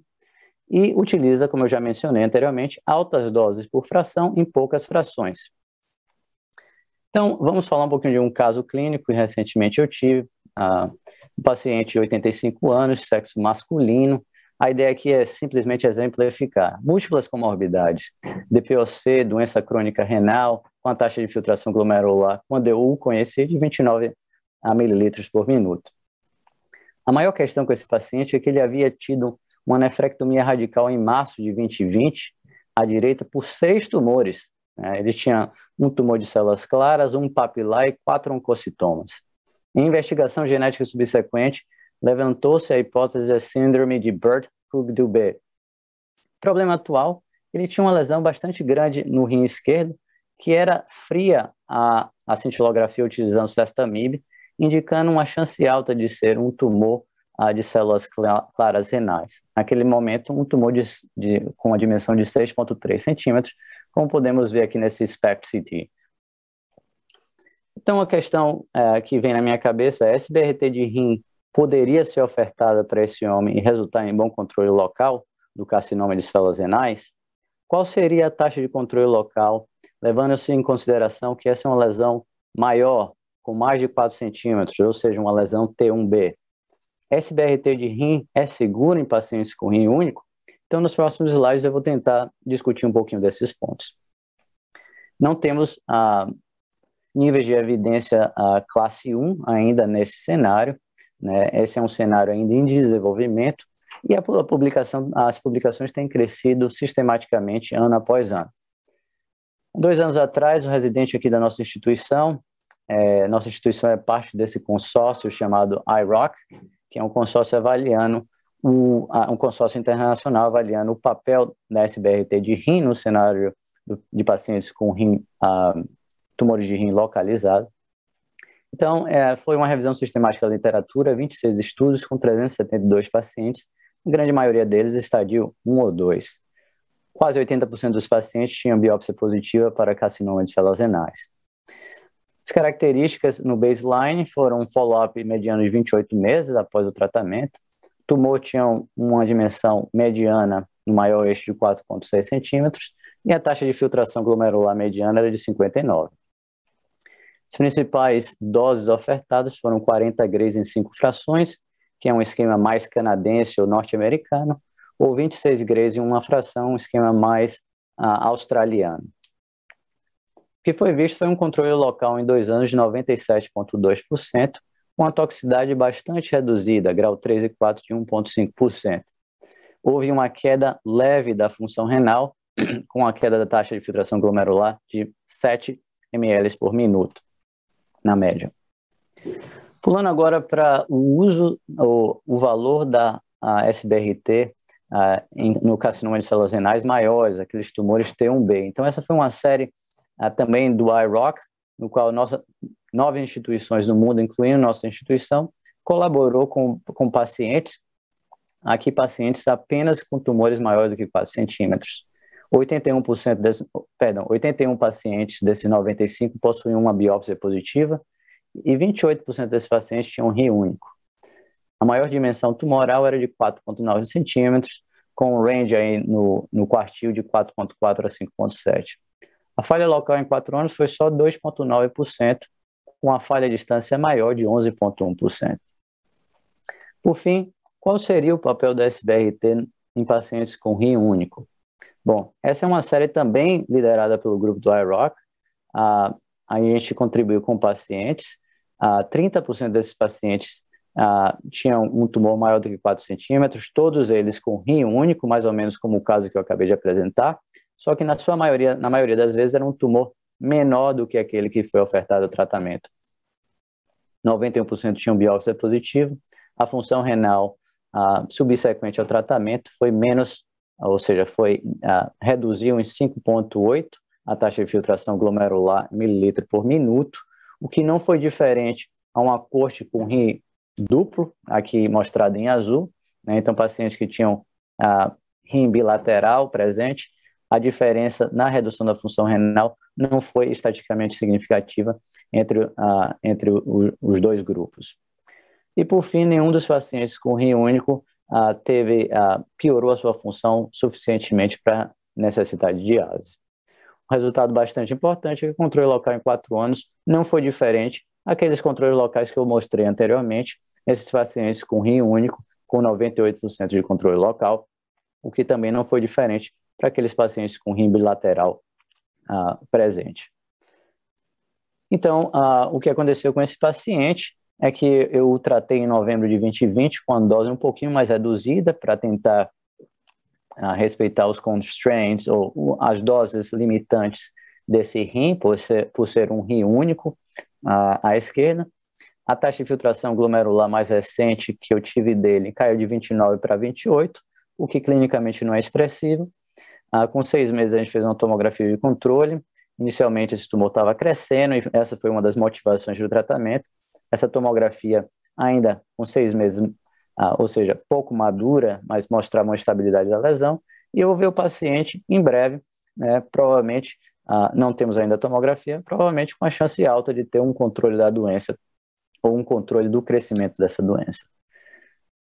e utiliza, como eu já mencionei anteriormente, altas doses por fração em poucas frações. Então, vamos falar um pouquinho de um caso clínico que recentemente eu tive. Um paciente de 85 anos, sexo masculino. A ideia aqui é simplesmente exemplificar múltiplas comorbidades, DPOC, doença crônica renal, com a taxa de filtração glomerular, quando eu o conheci, de 29 mililitros por minuto. A maior questão com esse paciente é que ele havia tido uma nefrectomia radical em março de 2020, à direita, por 6 tumores. Ele tinha um tumor de células claras, um papilar e 4 oncocitomas. Em investigação genética subsequente, levantou-se a hipótese da síndrome de Birt-Hugh-Dubé. Problema atual, ele tinha uma lesão bastante grande no rim esquerdo, que era fria a cintilografia utilizando cestamib, indicando uma chance alta de ser um tumor de células claras renais. Naquele momento, um tumor com uma dimensão de 6,3 centímetros, como podemos ver aqui nesse SPECT-CT. Então, a questão que vem na minha cabeça é: SBRT de rim poderia ser ofertada para esse homem e resultar em bom controle local do carcinoma de células renais, qual seria a taxa de controle local, levando-se em consideração que essa é uma lesão maior, com mais de 4 centímetros, ou seja, uma lesão T1B. SBRT de rim é seguro em pacientes com rim único? Então, nos próximos slides eu vou tentar discutir um pouquinho desses pontos. Não temos níveis de evidência classe 1 ainda nesse cenário, né? Esse é um cenário ainda em desenvolvimento e as publicações têm crescido sistematicamente ano após ano. 2 anos atrás, um residente aqui da nossa instituição é parte desse consórcio chamado IROC, que é um consórcio avaliando, um consórcio internacional avaliando o papel da SBRT de rim no cenário de pacientes com tumores de rim localizados. Então, foi uma revisão sistemática da literatura, 26 estudos com 372 pacientes, a grande maioria deles estadio 1 ou 2. Quase 80% dos pacientes tinham biópsia positiva para carcinoma de células renais. As características no baseline foram um follow-up mediano de 28 meses após o tratamento. O tumor tinha uma dimensão mediana no maior eixo de 4,6 centímetros e a taxa de filtração glomerular mediana era de 59. As principais doses ofertadas foram 40 grays em 5 frações, que é um esquema mais canadense ou norte-americano, ou 26 grays em uma fração, um esquema mais australiano. O que foi visto foi um controle local em 2 anos de 97,2%, com a toxicidade bastante reduzida, grau 3 e 4 de 1,5%. Houve uma queda leve da função renal, com a queda da taxa de filtração glomerular de 7 ml por minuto, na média. Pulando agora para o valor da SBRT no carcinoma de células renais maiores, aqueles tumores T1B. Então, essa foi uma série também do IROC, no qual 9 instituições do mundo, incluindo nossa instituição, colaborou com pacientes, aqui pacientes apenas com tumores maiores do que 4 centímetros. 81 pacientes desses 95 possuíam uma biópsia positiva e 28% desses pacientes tinham um rim único. A maior dimensão tumoral era de 4,9 centímetros, com um range aí no quartil de 4,4 a 5,7. A falha local em 4 anos foi só 2,9%, com a falha à distância maior de 11,1%. Por fim, qual seria o papel da SBRT em pacientes com rim único? Bom, essa é uma série também liderada pelo grupo do IROC. A gente contribuiu com pacientes. 30% desses pacientes tinham um tumor maior do que 4 centímetros, todos eles com rim único, mais ou menos como o caso que eu acabei de apresentar, só que na maioria das vezes era um tumor menor do que aquele que foi ofertado ao tratamento. 91% tinham biópsia positiva. A função renal subsequente ao tratamento foi menos, ou seja, reduziu em 5,8 a taxa de filtração glomerular mililitro por minuto, o que não foi diferente a uma corte com rim duplo, aqui mostrado em azul, né? Então, pacientes que tinham rim bilateral presente, a diferença na redução da função renal não foi estatisticamente significativa entre os dois grupos. E, por fim, nenhum dos pacientes com rim único piorou a sua função suficientemente para necessitar de diálise. Um resultado bastante importante é que o controle local em 4 anos não foi diferente daqueles controles locais que eu mostrei anteriormente, esses pacientes com rim único, com 98% de controle local, o que também não foi diferente para aqueles pacientes com rim bilateral presente. Então, o que aconteceu com esse paciente é que eu o tratei em novembro de 2020 com a dose um pouquinho mais reduzida para tentar respeitar os constraints ou as doses limitantes desse rim, por ser um rim único à esquerda. A taxa de filtração glomerular mais recente que eu tive dele caiu de 29 para 28, o que clinicamente não é expressivo. Com 6 meses a gente fez uma tomografia de controle. Inicialmente esse tumor estava crescendo e essa foi uma das motivações do tratamento. Essa tomografia ainda com 6 meses, ou seja, pouco madura, mas mostrava uma estabilidade da lesão. E eu vou ver o paciente em breve, né, provavelmente, não temos ainda a tomografia, provavelmente com a chance alta de ter um controle da doença ou um controle do crescimento dessa doença.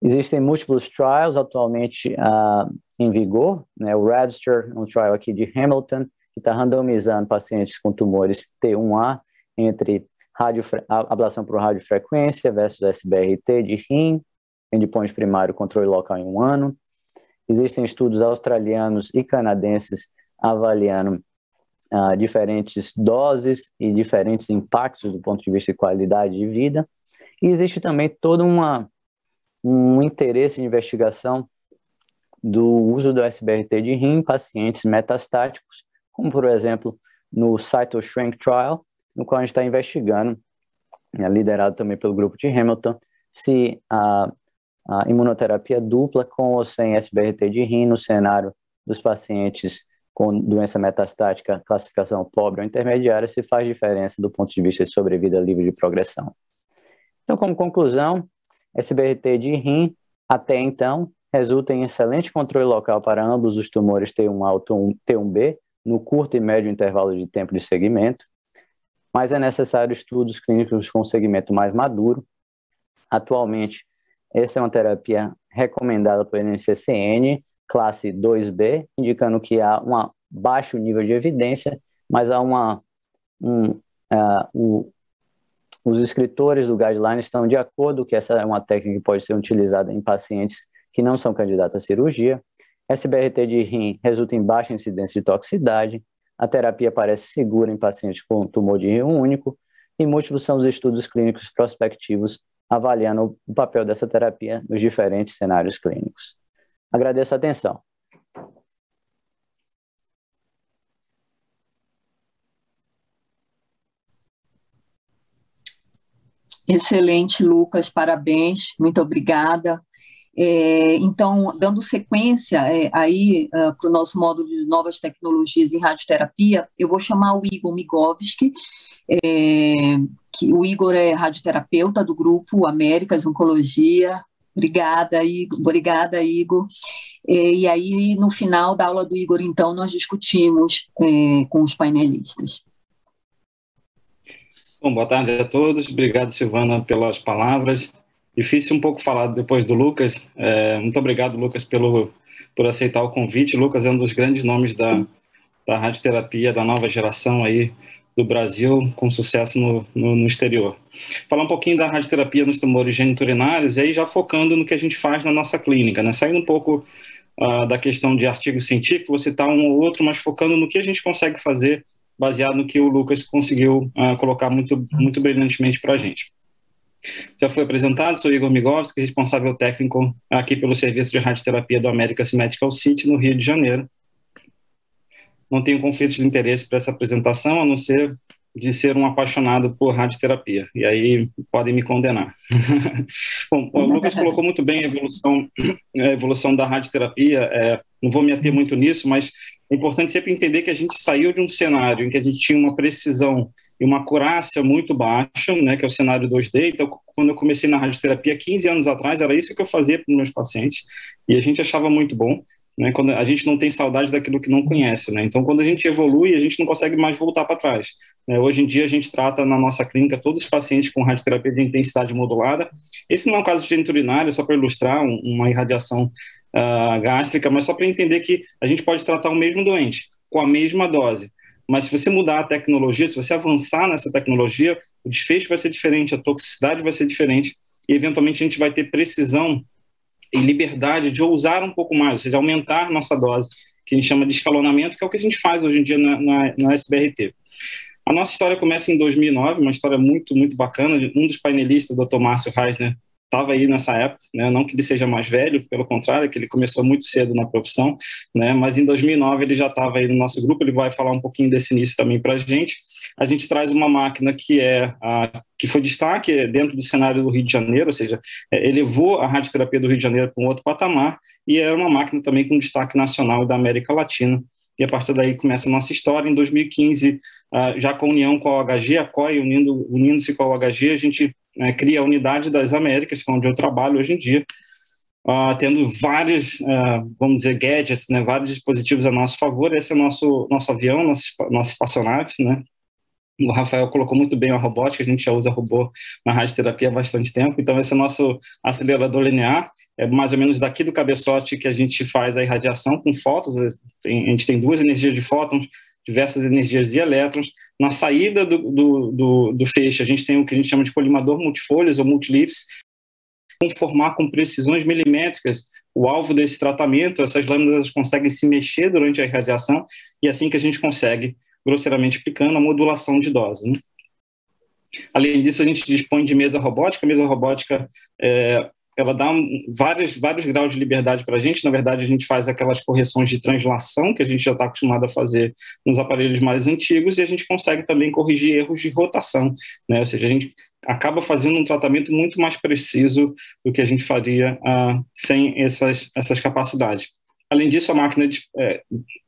Existem múltiplos trials atualmente em vigor, né? O Register, um trial aqui de Hamilton, que está randomizando pacientes com tumores T1A entre ablação por radiofrequência versus SBRT de rim, endpoint primário, controle local em 1 ano. Existem estudos australianos e canadenses avaliando diferentes doses e diferentes impactos do ponto de vista de qualidade de vida. E existe também todo um interesse em investigação do uso do SBRT de rim em pacientes metastáticos, como, por exemplo, no CytoShrink Trial, no qual a gente está investigando, liderado também pelo grupo de Hamilton, se a imunoterapia dupla com ou sem SBRT de rim no cenário dos pacientes com doença metastática, classificação pobre ou intermediária, se faz diferença do ponto de vista de sobrevida livre de progressão. Então, como conclusão, SBRT de rim, até então, resulta em excelente controle local para ambos os tumores T1A ou T1B, no curto e médio intervalo de tempo de segmento, mas é necessário estudos clínicos com segmento mais maduro. Atualmente, essa é uma terapia recomendada pelo NCCN, classe 2B, indicando que há um baixo nível de evidência, mas há os escritores do guideline estão de acordo que essa é uma técnica que pode ser utilizada em pacientes que não são candidatos à cirurgia. SBRT de rim resulta em baixa incidência de toxicidade, a terapia parece segura em pacientes com tumor de rim único, e múltiplos são os estudos clínicos prospectivos avaliando o papel dessa terapia nos diferentes cenários clínicos. Agradeço a atenção. Excelente, Lucas, parabéns, muito obrigada. Então, dando sequência para o nosso módulo de novas tecnologias em radioterapia, eu vou chamar o Igor Migovski, que o Igor é radioterapeuta do grupo Américas Oncologia. Obrigada, Igor. E aí, no final da aula do Igor, então, nós discutimos com os painelistas. Bom, boa tarde a todos. Obrigado, Silvana, pelas palavras. Difícil um pouco falar depois do Lucas. Muito obrigado, Lucas, por aceitar o convite. Lucas é um dos grandes nomes da radioterapia da nova geração aí do Brasil, com sucesso no exterior. Falar um pouquinho da radioterapia nos tumores geniturinários, e aí já focando no que a gente faz na nossa clínica, né? Saindo um pouco da questão de artigo científico, vou citar um ou outro, mas focando no que a gente consegue fazer, baseado no que o Lucas conseguiu colocar muito, muito brilhantemente para a gente. Já foi apresentado, sou Igor Migovski, responsável técnico aqui pelo Serviço de Radioterapia do Americas Medical City, no Rio de Janeiro. Não tenho conflito de interesse para essa apresentação, a não ser de ser um apaixonado por radioterapia, e aí podem me condenar. Bom, o Lucas colocou muito bem a evolução da radioterapia, não vou me ater muito nisso, mas é importante sempre entender que a gente saiu de um cenário em que a gente tinha uma precisão e uma acurácia muito baixa, né, que é o cenário 2D. Então, quando eu comecei na radioterapia, 15 anos atrás, era isso que eu fazia para os meus pacientes, e a gente achava muito bom, né, quando a gente não tem saudade daquilo que não conhece, né? Então, quando a gente evolui, a gente não consegue mais voltar para trás, né? Hoje em dia, a gente trata na nossa clínica todos os pacientes com radioterapia de intensidade modulada. Esse não é um caso de geniturinário, só para ilustrar uma irradiação gástrica, mas só para entender que a gente pode tratar o mesmo doente com a mesma dose. Mas se você mudar a tecnologia, se você avançar nessa tecnologia, o desfecho vai ser diferente, a toxicidade vai ser diferente, e eventualmente a gente vai ter precisão e liberdade de ousar um pouco mais, ou seja, aumentar nossa dose, que a gente chama de escalonamento, que é o que a gente faz hoje em dia na SBRT. A nossa história começa em 2009, uma história muito, muito bacana. Um dos painelistas, o Dr. Márcio Reisner, estava aí nessa época, né? Não que ele seja mais velho, pelo contrário, que ele começou muito cedo na profissão, né? Mas em 2009 ele já estava aí no nosso grupo, ele vai falar um pouquinho desse início também para a gente. A gente traz uma máquina que foi destaque dentro do cenário do Rio de Janeiro, ou seja, elevou a radioterapia do Rio de Janeiro para um outro patamar, e era uma máquina também com destaque nacional da América Latina. E a partir daí começa a nossa história. Em 2015, já com a união com a OHG, a COI unindo-se com a OHG, a gente cria a Unidade das Américas, que é onde eu trabalho hoje em dia, tendo vários, vamos dizer, gadgets, né, vários dispositivos a nosso favor. Esse é o nosso avião, nossa espaçonave, né? O Rafael colocou muito bem a robótica, a gente já usa robô na radioterapia há bastante tempo, então esse é o nosso acelerador linear, é mais ou menos daqui do cabeçote que a gente faz a irradiação com fótons, a gente tem 2 energias de fótons, diversas energias de elétrons. Na saída do feixe, a gente tem o que a gente chama de colimador multifolhas ou multilipse, formar com precisões milimétricas o alvo desse tratamento. Essas lâminas conseguem se mexer durante a irradiação e é assim que a gente consegue, grosseiramente explicando, a modulação de dose, né? Além disso, a gente dispõe de mesa robótica. A mesa robótica ela dá vários graus de liberdade para a gente. Na verdade, a gente faz aquelas correções de translação que a gente já está acostumado a fazer nos aparelhos mais antigos e a gente consegue também corrigir erros de rotação, né? Ou seja, a gente acaba fazendo um tratamento muito mais preciso do que a gente faria sem essas capacidades. Além disso, a máquina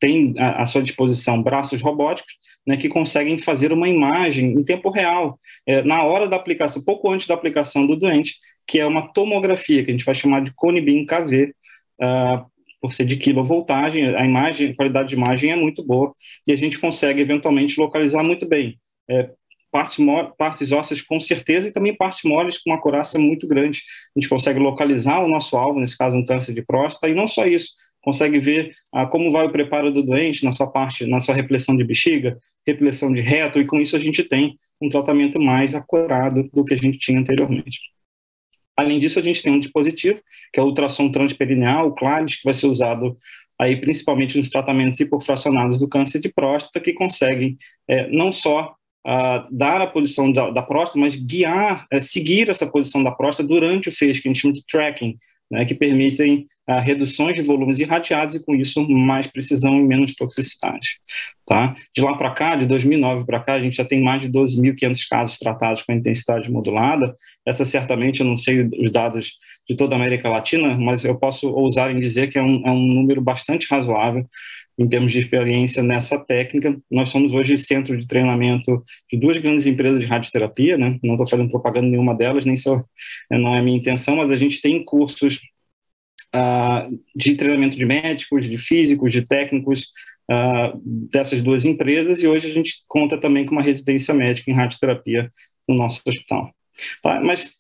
tem à sua disposição braços robóticos, né, que conseguem fazer uma imagem em tempo real, na hora da aplicação, pouco antes da aplicação do doente, que é uma tomografia, que a gente vai chamar de Cone Beam KV, por ser de quilovoltagem, a qualidade de imagem é muito boa, e a gente consegue, eventualmente, localizar muito bem partes ósseas com certeza e também partes moles com uma acurácia muito grande. A gente consegue localizar o nosso alvo, nesse caso um câncer de próstata, e não só isso, consegue ver como vai o preparo do doente na sua repressão de bexiga, repressão de reto, e com isso a gente tem um tratamento mais acurado do que a gente tinha anteriormente. Além disso, a gente tem um dispositivo, que é o ultrassom transperineal, o CLADIS, que vai ser usado aí principalmente nos tratamentos hipofracionados do câncer de próstata, que conseguem não só dar a posição da próstata, mas seguir essa posição da próstata durante o feixe, que a gente chama de tracking, né, que permitem reduções de volumes irradiados e, com isso, mais precisão e menos toxicidade. Tá? De lá para cá, de 2009 para cá, a gente já tem mais de 12.500 casos tratados com intensidade modulada. Essa, certamente, eu não sei os dados de toda a América Latina, mas eu posso ousar em dizer que é um número bastante razoável em termos de experiência nessa técnica. Nós somos hoje centro de treinamento de 2 grandes empresas de radioterapia, né? Não estou fazendo propaganda nenhuma delas, não é a minha intenção, mas a gente tem cursos de treinamento de médicos, de físicos, de técnicos dessas 2 empresas, e hoje a gente conta também com uma residência médica em radioterapia no nosso hospital. Tá? Mas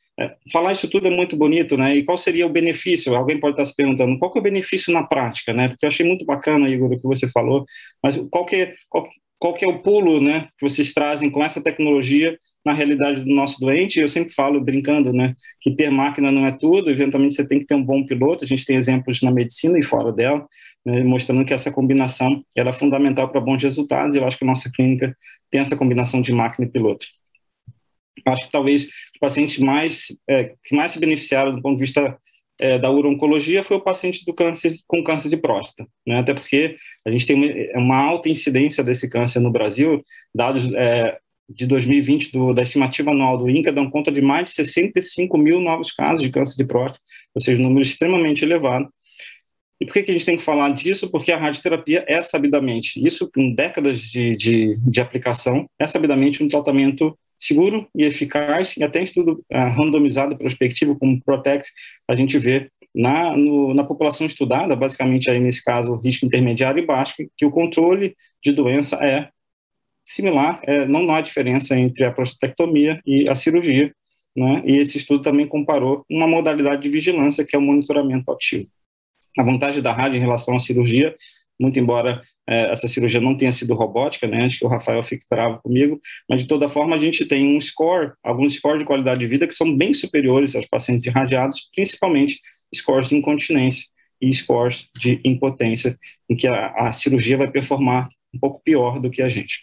falar isso tudo é muito bonito, né? E qual seria o benefício? Alguém pode estar se perguntando, qual que é o benefício na prática, né? Porque eu achei muito bacana, Igor, o que você falou, mas qual que é o pulo, né, que vocês trazem com essa tecnologia na realidade do nosso doente? Eu sempre falo, brincando, né, que ter máquina não é tudo, eventualmente você tem que ter um bom piloto. A gente tem exemplos na medicina e fora dela, né, mostrando que essa combinação ela é fundamental para bons resultados, e eu acho que a nossa clínica tem essa combinação de máquina e piloto. Acho que talvez os pacientes que mais se beneficiaram do ponto de vista da uro-oncologia foi o paciente com câncer de próstata, né? Até porque a gente tem uma alta incidência desse câncer no Brasil. Dados de 2020 da estimativa anual do INCA dão conta de mais de 65 mil novos casos de câncer de próstata, ou seja, um número extremamente elevado. E por que a gente tem que falar disso? Porque a radioterapia é sabidamente, isso com décadas de aplicação, é sabidamente um tratamento seguro e eficaz, e até em estudo randomizado prospectivo como o PROTECT, a gente vê na população estudada, basicamente aí nesse caso risco intermediário e baixo, que o controle de doença é similar, não há diferença entre a prostatectomia e a cirurgia, né? E esse estudo também comparou uma modalidade de vigilância, que é o monitoramento ativo. A vantagem da rádio em relação à cirurgia, muito embora essa cirurgia não tenha sido robótica, né, antes que o Rafael fique bravo comigo, mas de toda forma a gente tem alguns scores de qualidade de vida que são bem superiores aos pacientes irradiados, principalmente scores de incontinência e scores de impotência, em que a cirurgia vai performar um pouco pior do que a gente.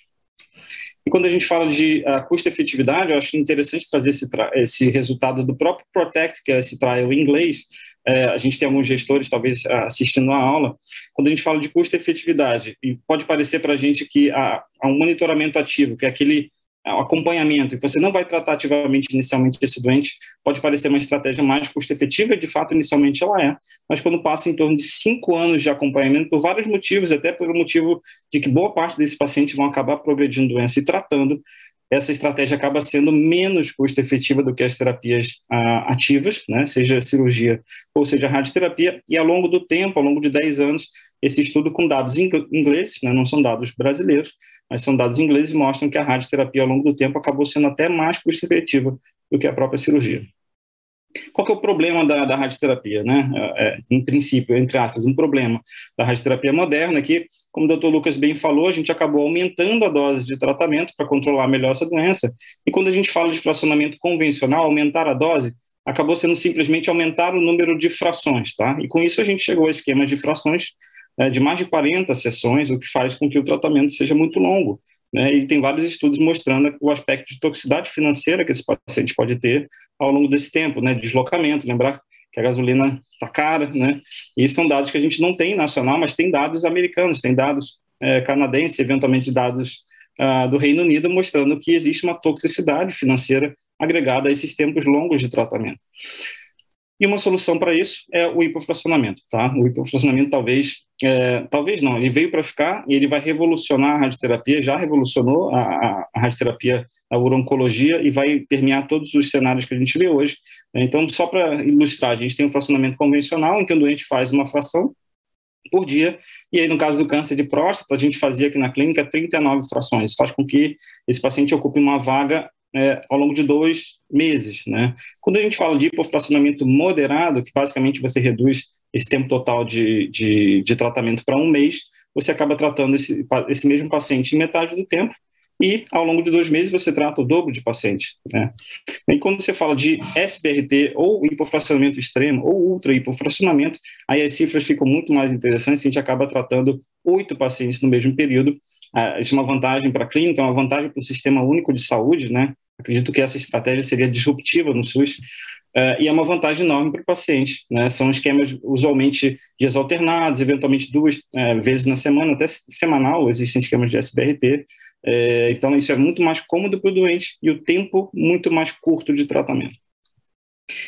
E quando a gente fala de custo-efetividade, eu acho interessante trazer esse resultado do próprio PROTECT, que é esse trial em inglês. A gente tem alguns gestores, talvez, assistindo a aula. Quando a gente fala de custo-efetividade, e pode parecer para a gente que há um monitoramento ativo, que é aquele acompanhamento, que você não vai tratar ativamente inicialmente esse doente, pode parecer uma estratégia mais custo-efetiva, e de fato inicialmente ela é, mas quando passa em torno de 5 anos de acompanhamento, por vários motivos, até pelo motivo de que boa parte desses pacientes vão acabar progredindo doença e tratando, essa estratégia acaba sendo menos custo-efetiva do que as terapias ativas, né, seja cirurgia ou seja radioterapia, e ao longo do tempo, ao longo de 10 anos, esse estudo com dados ingleses, né, não são dados brasileiros, mas são dados ingleses e mostram que a radioterapia, ao longo do tempo, acabou sendo até mais custo-efetiva do que a própria cirurgia. Qual que é o problema da radioterapia, né? Em princípio, entre aspas, um problema da radioterapia moderna é que, como o Dr. Lucas bem falou, a gente acabou aumentando a dose de tratamento para controlar melhor essa doença, e quando a gente fala de fracionamento convencional, aumentar a dose, acabou sendo simplesmente aumentar o número de frações, tá? E com isso a gente chegou a esquemas de frações de mais de 40 sessões, o que faz com que o tratamento seja muito longo, né? E tem vários estudos mostrando o aspecto de toxicidade financeira que esse paciente pode ter ao longo desse tempo, né? Deslocamento, lembrar que a gasolina está cara, né? E são dados que a gente não tem nacional, mas tem dados americanos, tem dados canadenses, eventualmente dados do Reino Unido, mostrando que existe uma toxicidade financeira agregada a esses tempos longos de tratamento. E uma solução para isso é o hipofracionamento, tá? O hipofracionamento talvez não, ele veio para ficar e ele vai revolucionar a radioterapia, já revolucionou a radioterapia, a uro-oncologia, e vai permear todos os cenários que a gente vê hoje. Então, só para ilustrar, a gente tem um fracionamento convencional, em que o doente faz uma fração por dia, e aí no caso do câncer de próstata, a gente fazia aqui na clínica 39 frações, faz com que esse paciente ocupe uma vaga ao longo de 2 meses, né? Quando a gente fala de hipofracionamento moderado, que basicamente você reduz esse tempo total de tratamento para 1 mês, você acaba tratando esse mesmo paciente em metade do tempo, e ao longo de 2 meses você trata o dobro de paciente, né? E quando você fala de SBRT, ou hipofracionamento extremo, ou ultra hipofracionamento, aí as cifras ficam muito mais interessantes, a gente acaba tratando 8 pacientes no mesmo período. Isso é uma vantagem para a clínica, é uma vantagem para o Sistema Único de Saúde, né? Acredito que essa estratégia seria disruptiva no SUS, e é uma vantagem enorme para o paciente, né? São esquemas usualmente dias alternados, eventualmente 2 vezes na semana, até semanal, existem esquemas de SBRT, então isso é muito mais cômodo para o doente e o tempo muito mais curto de tratamento.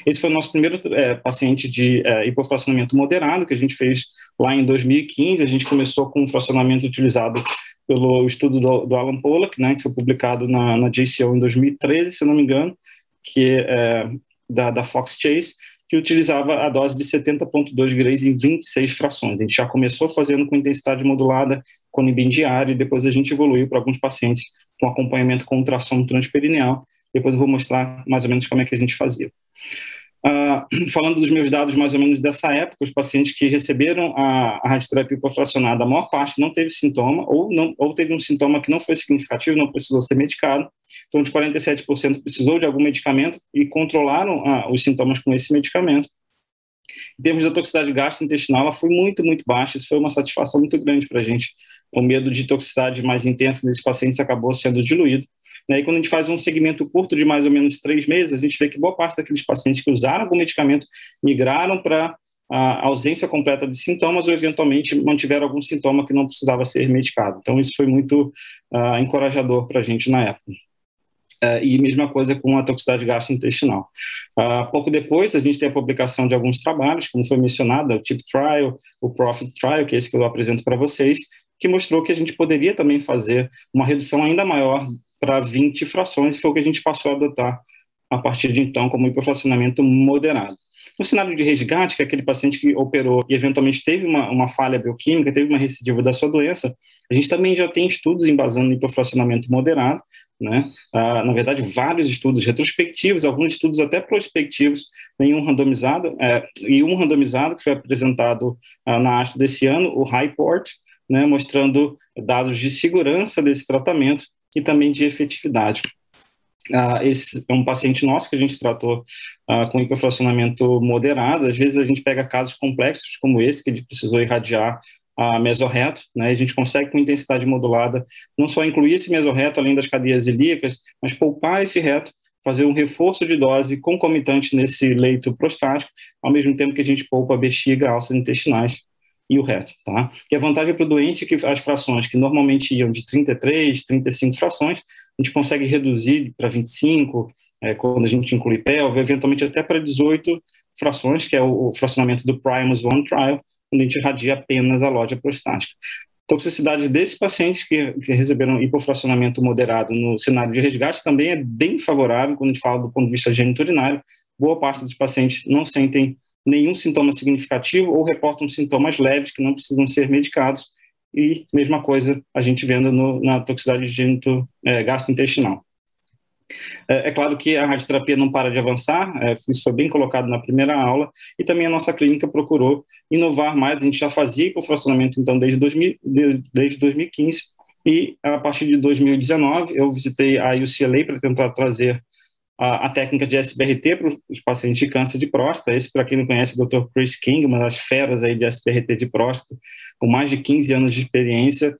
Esse foi o nosso primeiro paciente de hipofracionamento moderado, que a gente fez lá em 2015. A gente começou com um fracionamento utilizado pelo estudo do Alan Pollack, né, que foi publicado na JCO em 2013, se não me engano, que é da Fox Chase, que utilizava a dose de 70,2 grays em 26 frações. A gente já começou fazendo com intensidade modulada, com Conibin diário, e depois a gente evoluiu para alguns pacientes com acompanhamento com ultrassom transperineal. Depois eu vou mostrar mais ou menos como é que a gente fazia. Falando dos meus dados mais ou menos dessa época, os pacientes que receberam a radioterapia hipofracionada, a maior parte não teve sintoma, ou teve um sintoma que não foi significativo, não precisou ser medicado. Então, de 47% precisou de algum medicamento e controlaram os sintomas com esse medicamento. Em termos da toxicidade gastrointestinal, ela foi muito, muito baixa. Isso foi uma satisfação muito grande para a gente. O medo de toxicidade mais intensa desses pacientes acabou sendo diluído. E aí, quando a gente faz um segmento curto de mais ou menos 3 meses, a gente vê que boa parte daqueles pacientes que usaram algum medicamento migraram para a ausência completa de sintomas, ou eventualmente mantiveram algum sintoma que não precisava ser medicado. Então, isso foi muito encorajador para a gente na época. E mesma coisa com a toxicidade gastrointestinal. Pouco depois, a gente tem a publicação de alguns trabalhos, como foi mencionado, o TIP Trial, o Profit Trial, que é esse que eu apresento para vocês, que mostrou que a gente poderia também fazer uma redução ainda maior para 20 frações, e foi o que a gente passou a adotar a partir de então como hipofracionamento moderado. No cenário de resgate, que é aquele paciente que operou e eventualmente teve uma falha bioquímica, teve uma recidiva da sua doença, a gente também já tem estudos embasando no hipofracionamento moderado, né? Na verdade, vários estudos retrospectivos, alguns estudos até prospectivos, nenhum randomizado, e um randomizado que foi apresentado na ASTRO desse ano, o HighPort, né, mostrando dados de segurança desse tratamento e também de efetividade. Esse é um paciente nosso que a gente tratou com hipofracionamento moderado. Às vezes a gente pega casos complexos como esse, que ele precisou irradiar mesorreto, né? A gente consegue com intensidade modulada não só incluir esse mesorreto além das cadeias ilíacas, mas poupar esse reto, fazer um reforço de dose concomitante nesse leito prostático, ao mesmo tempo que a gente poupa a bexiga, alças intestinais e o reto, tá? E a vantagem para o doente é que as frações que normalmente iam de 33, 35 frações, a gente consegue reduzir para 25, quando a gente inclui pelve, eventualmente até para 18 frações, que é o fracionamento do Primus One Trial, quando a gente irradia apenas a lógia prostática. Toxicidade desses pacientes que receberam hipofracionamento moderado no cenário de resgate também é bem favorável quando a gente fala do ponto de vista geniturinário. Boa parte dos pacientes não sentem nenhum sintoma significativo ou reportam sintomas leves que não precisam ser medicados, e mesma coisa a gente vendo na toxicidade de gastrointestinal. É claro que a radioterapia não para de avançar, isso foi bem colocado na primeira aula, e também a nossa clínica procurou inovar mais. A gente já fazia hipofracionamento, então, desde 2015, e a partir de 2019 eu visitei a UCLA para tentar trazer a técnica de SBRT para os pacientes de câncer de próstata. Esse, para quem não conhece, o Dr. Chris King, uma das feras aí de SBRT de próstata, com mais de 15 anos de experiência,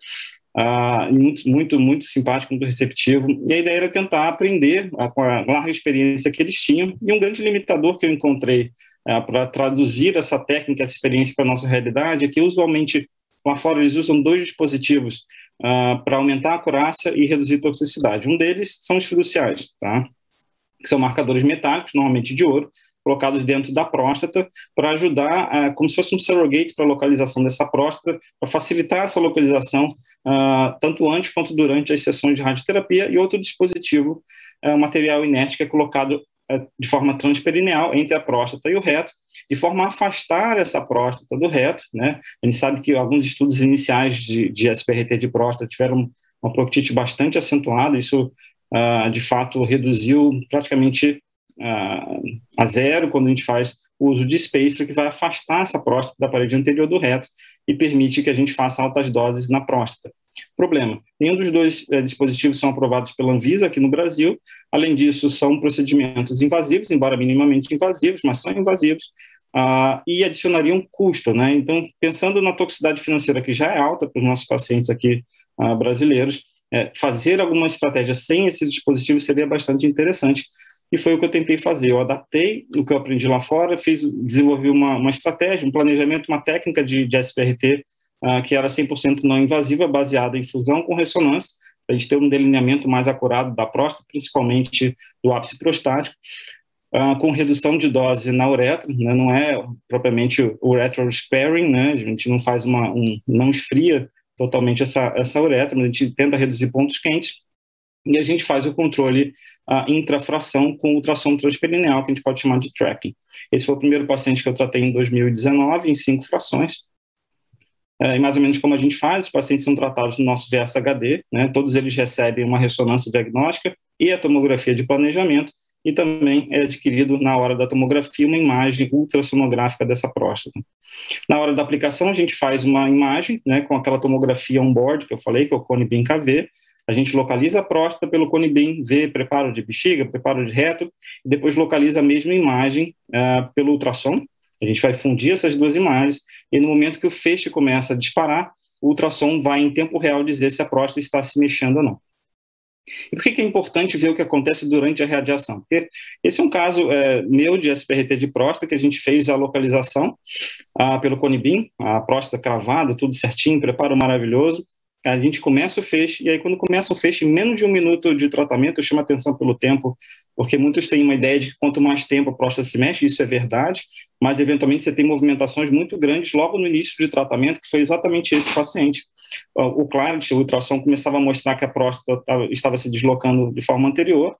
muito simpático, muito receptivo. E a ideia era tentar aprender com a larga experiência que eles tinham. E um grande limitador que eu encontrei para traduzir essa técnica, essa experiência para a nossa realidade, é que usualmente lá fora eles usam 2 dispositivos para aumentar a acurácia e reduzir a toxicidade. Um deles são os fiduciais, tá? Que são marcadores metálicos, normalmente de ouro, colocados dentro da próstata para ajudar, como se fosse um surrogate para a localização dessa próstata, para facilitar essa localização tanto antes quanto durante as sessões de radioterapia. E outro dispositivo, um material inerte que é colocado de forma transperineal entre a próstata e o reto, de forma a afastar essa próstata do reto, né? A gente sabe que alguns estudos iniciais de SBRT de próstata tiveram uma proctite bastante acentuada. Isso de fato reduziu praticamente a zero quando a gente faz o uso de spacer, que vai afastar essa próstata da parede anterior do reto e permite que a gente faça altas doses na próstata. Problema: nenhum dos 2 dispositivos são aprovados pela Anvisa aqui no Brasil. Além disso, são procedimentos invasivos, embora minimamente invasivos, mas são invasivos, e adicionariam custo, né? Então, pensando na toxicidade financeira, que já é alta para os nossos pacientes aqui brasileiros, fazer alguma estratégia sem esse dispositivo seria bastante interessante, e foi o que eu tentei fazer. Eu adaptei o que eu aprendi lá fora, desenvolvi uma estratégia, um planejamento, uma técnica de SBRT que era 100% não invasiva, baseada em fusão com ressonância, para a gente ter um delineamento mais acurado da próstata, principalmente do ápice prostático, com redução de dose na uretra, né? Não é propriamente o uretral sparing, né? A gente não faz não esfria totalmente essa uretra, mas a gente tenta reduzir pontos quentes, e a gente faz o controle intrafração com ultrassom transperineal, que a gente pode chamar de tracking. Esse foi o primeiro paciente que eu tratei em 2019, em 5 frações. E mais ou menos como a gente faz, os pacientes são tratados no nosso VERSA HD, né? Todos eles recebem uma ressonância diagnóstica e a tomografia de planejamento, e também é adquirido na hora da tomografia uma imagem ultrassonográfica dessa próstata. Na hora da aplicação, a gente faz uma imagem, né, com aquela tomografia on-board que eu falei, que é o Cone-Beam KV. A gente localiza a próstata pelo Cone-Beam, vê preparo de bexiga, preparo de reto, e depois localiza a mesma imagem pelo ultrassom. A gente vai fundir essas 2 imagens, e no momento que o feixe começa a disparar, o ultrassom vai em tempo real dizer se a próstata está se mexendo ou não. E por que é importante ver o que acontece durante a radiação? Porque esse é um caso meu de SBRT de próstata, que a gente fez a localização pelo Cone-Beam, a próstata cravada, tudo certinho, preparo maravilhoso. A gente começa o feixe, e aí quando começa o feixe, em menos de 1 minuto de tratamento, eu chamo a atenção pelo tempo, porque muitos têm uma ideia de que quanto mais tempo a próstata se mexe, isso é verdade, mas eventualmente você tem movimentações muito grandes logo no início de tratamento, que foi exatamente esse paciente. O Clarity, o ultrassom, começava a mostrar que a próstata estava se deslocando de forma anterior,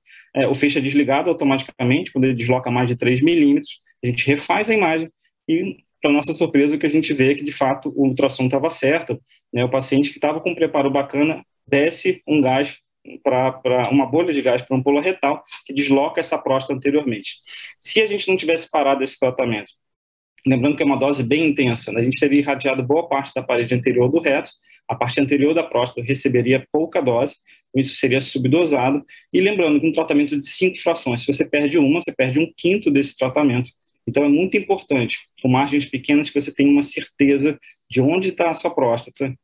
o feixe é desligado automaticamente, quando ele desloca mais de 3 milímetros, a gente refaz a imagem e, para nossa surpresa, o que a gente vê é que, de fato, o ultrassom estava certo, né? O paciente que estava com um preparo bacana desce um gás para uma bolha de gás para uma ampola retal que desloca essa próstata anteriormente. Se a gente não tivesse parado esse tratamento, lembrando que é uma dose bem intensa, né? A gente teria irradiado boa parte da parede anterior do reto, a parte anterior da próstata receberia pouca dose, isso seria subdosado, e lembrando que um tratamento de 5 frações, se você perde uma, você perde 1/5 desse tratamento. Então é muito importante, com margens pequenas, que você tenha uma certeza de onde está a sua próstata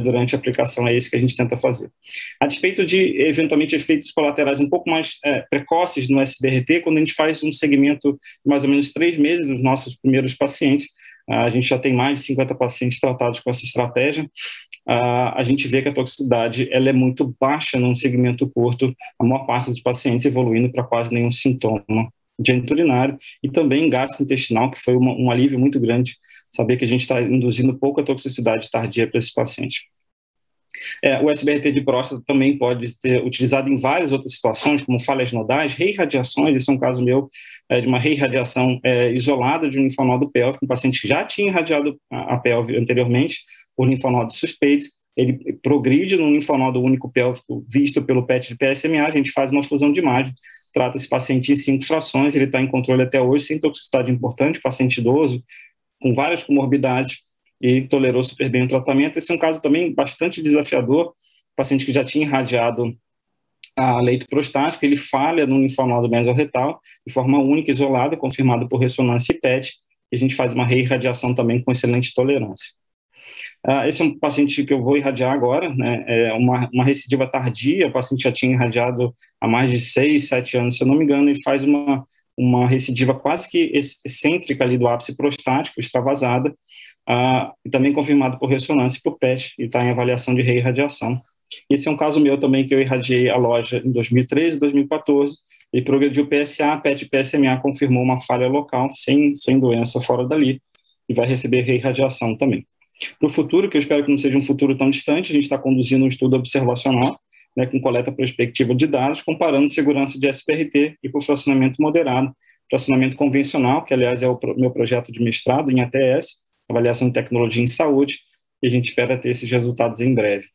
durante a aplicação. É isso que a gente tenta fazer. A despeito de, eventualmente, efeitos colaterais um pouco mais precoces no SBRT, quando a gente faz um segmento de mais ou menos 3 meses dos nossos primeiros pacientes, a gente já tem mais de 50 pacientes tratados com essa estratégia, a gente vê que a toxicidade ela é muito baixa num segmento curto, a maior parte dos pacientes evoluindo para quase nenhum sintoma de ânimo urinário, e também gastrointestinal, que foi um alívio muito grande saber que a gente está induzindo pouca toxicidade tardia para esse paciente. O SBRT de próstata também pode ser utilizado em várias outras situações, como falhas nodais, reirradiações. Esse é um caso meu de uma reirradiação isolada de um linfonodo pélvico, um paciente que já tinha irradiado a pelve anteriormente, por linfonodos suspeitos, ele progride no linfonodo único pélvico visto pelo PET de PSMA, a gente faz uma fusão de imagem, trata esse paciente em 5 frações, ele está em controle até hoje, sem toxicidade importante, paciente idoso, com várias comorbidades, e tolerou super bem o tratamento. Esse é um caso também bastante desafiador, paciente que já tinha irradiado a leito prostático, ele falha no linfonodo mesorretal, de forma única, isolada, confirmado por ressonância e PET, e a gente faz uma reirradiação também com excelente tolerância. Esse é um paciente que eu vou irradiar agora, né? É uma recidiva tardia, o paciente já tinha irradiado há mais de 6, 7 anos, se eu não me engano, ele faz uma recidiva quase que excêntrica ali do ápice prostático, extravasada, e também confirmado por ressonância e por PET, e está em avaliação de reirradiação. Esse é um caso meu também, que eu irradiei a loja em 2013 e 2014, ele progrediu PSA, PET e PSMA confirmou uma falha local, sem doença fora dali, e vai receber reirradiação também. No futuro, que eu espero que não seja um futuro tão distante, a gente está conduzindo um estudo observacional, né, com coleta prospectiva de dados, comparando segurança de SBRT e fracionamento moderado, fracionamento convencional, que aliás é o meu projeto de mestrado em ATS, avaliação de tecnologia em saúde, e a gente espera ter esses resultados em breve.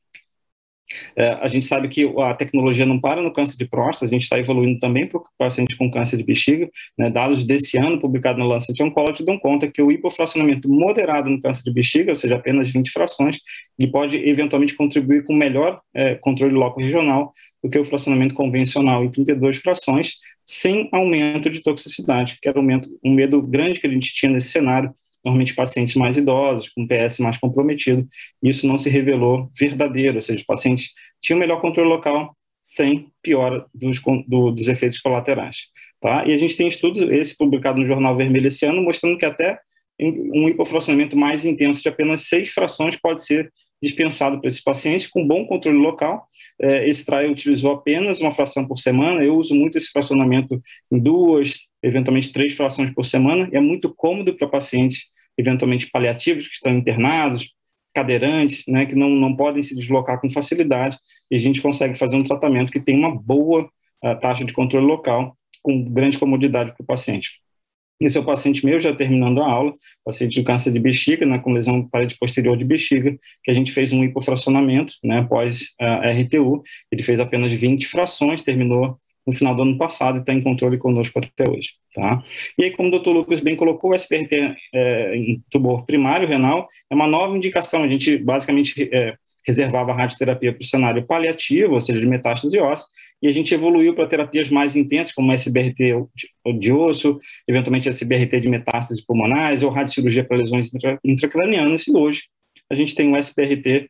A gente sabe que a tecnologia não para no câncer de próstata, a gente está evoluindo também para o paciente com câncer de bexiga, né? Dados desse ano, publicados na Lancet Oncology, dão conta que o hipofracionamento moderado no câncer de bexiga, ou seja, apenas 20 frações, ele pode eventualmente contribuir com melhor controle local regional do que o fracionamento convencional em 32 frações, sem aumento de toxicidade, que era um medo grande que a gente tinha nesse cenário, normalmente pacientes mais idosos, com PS mais comprometido, e isso não se revelou verdadeiro, ou seja, os pacientes tinham melhor controle local sem piora dos efeitos colaterais. Tá? E a gente tem estudos, esse publicado no Jornal Vermelho esse ano, mostrando que até um hipofracionamento mais intenso de apenas 6 frações pode ser dispensado para esses pacientes com bom controle local. Esse trial utilizou apenas uma fração por semana, eu uso muito esse fracionamento em 2, eventualmente 3 frações por semana, e é muito cômodo para pacientes eventualmente paliativos que estão internados, cadeirantes, né, que não podem se deslocar com facilidade, e a gente consegue fazer um tratamento que tem uma boa taxa de controle local, com grande comodidade para o paciente. Esse é o paciente meu, já terminando a aula, paciente de câncer de bexiga, né, com lesão de parede posterior de bexiga, que a gente fez um hipofracionamento, né, após a RTU, ele fez apenas 20 frações, terminou no final do ano passado e está em controle conosco até hoje. Tá? E aí, como o Dr. Lucas bem colocou, o SBRT em tumor primário renal é uma nova indicação. A gente basicamente reservava a radioterapia para o cenário paliativo, ou seja, de metástase óssea, e a gente evoluiu para terapias mais intensas, como SBRT de osso, eventualmente SBRT de metástases pulmonares, ou radiocirurgia para lesões intracranianas, e hoje a gente tem um SBRT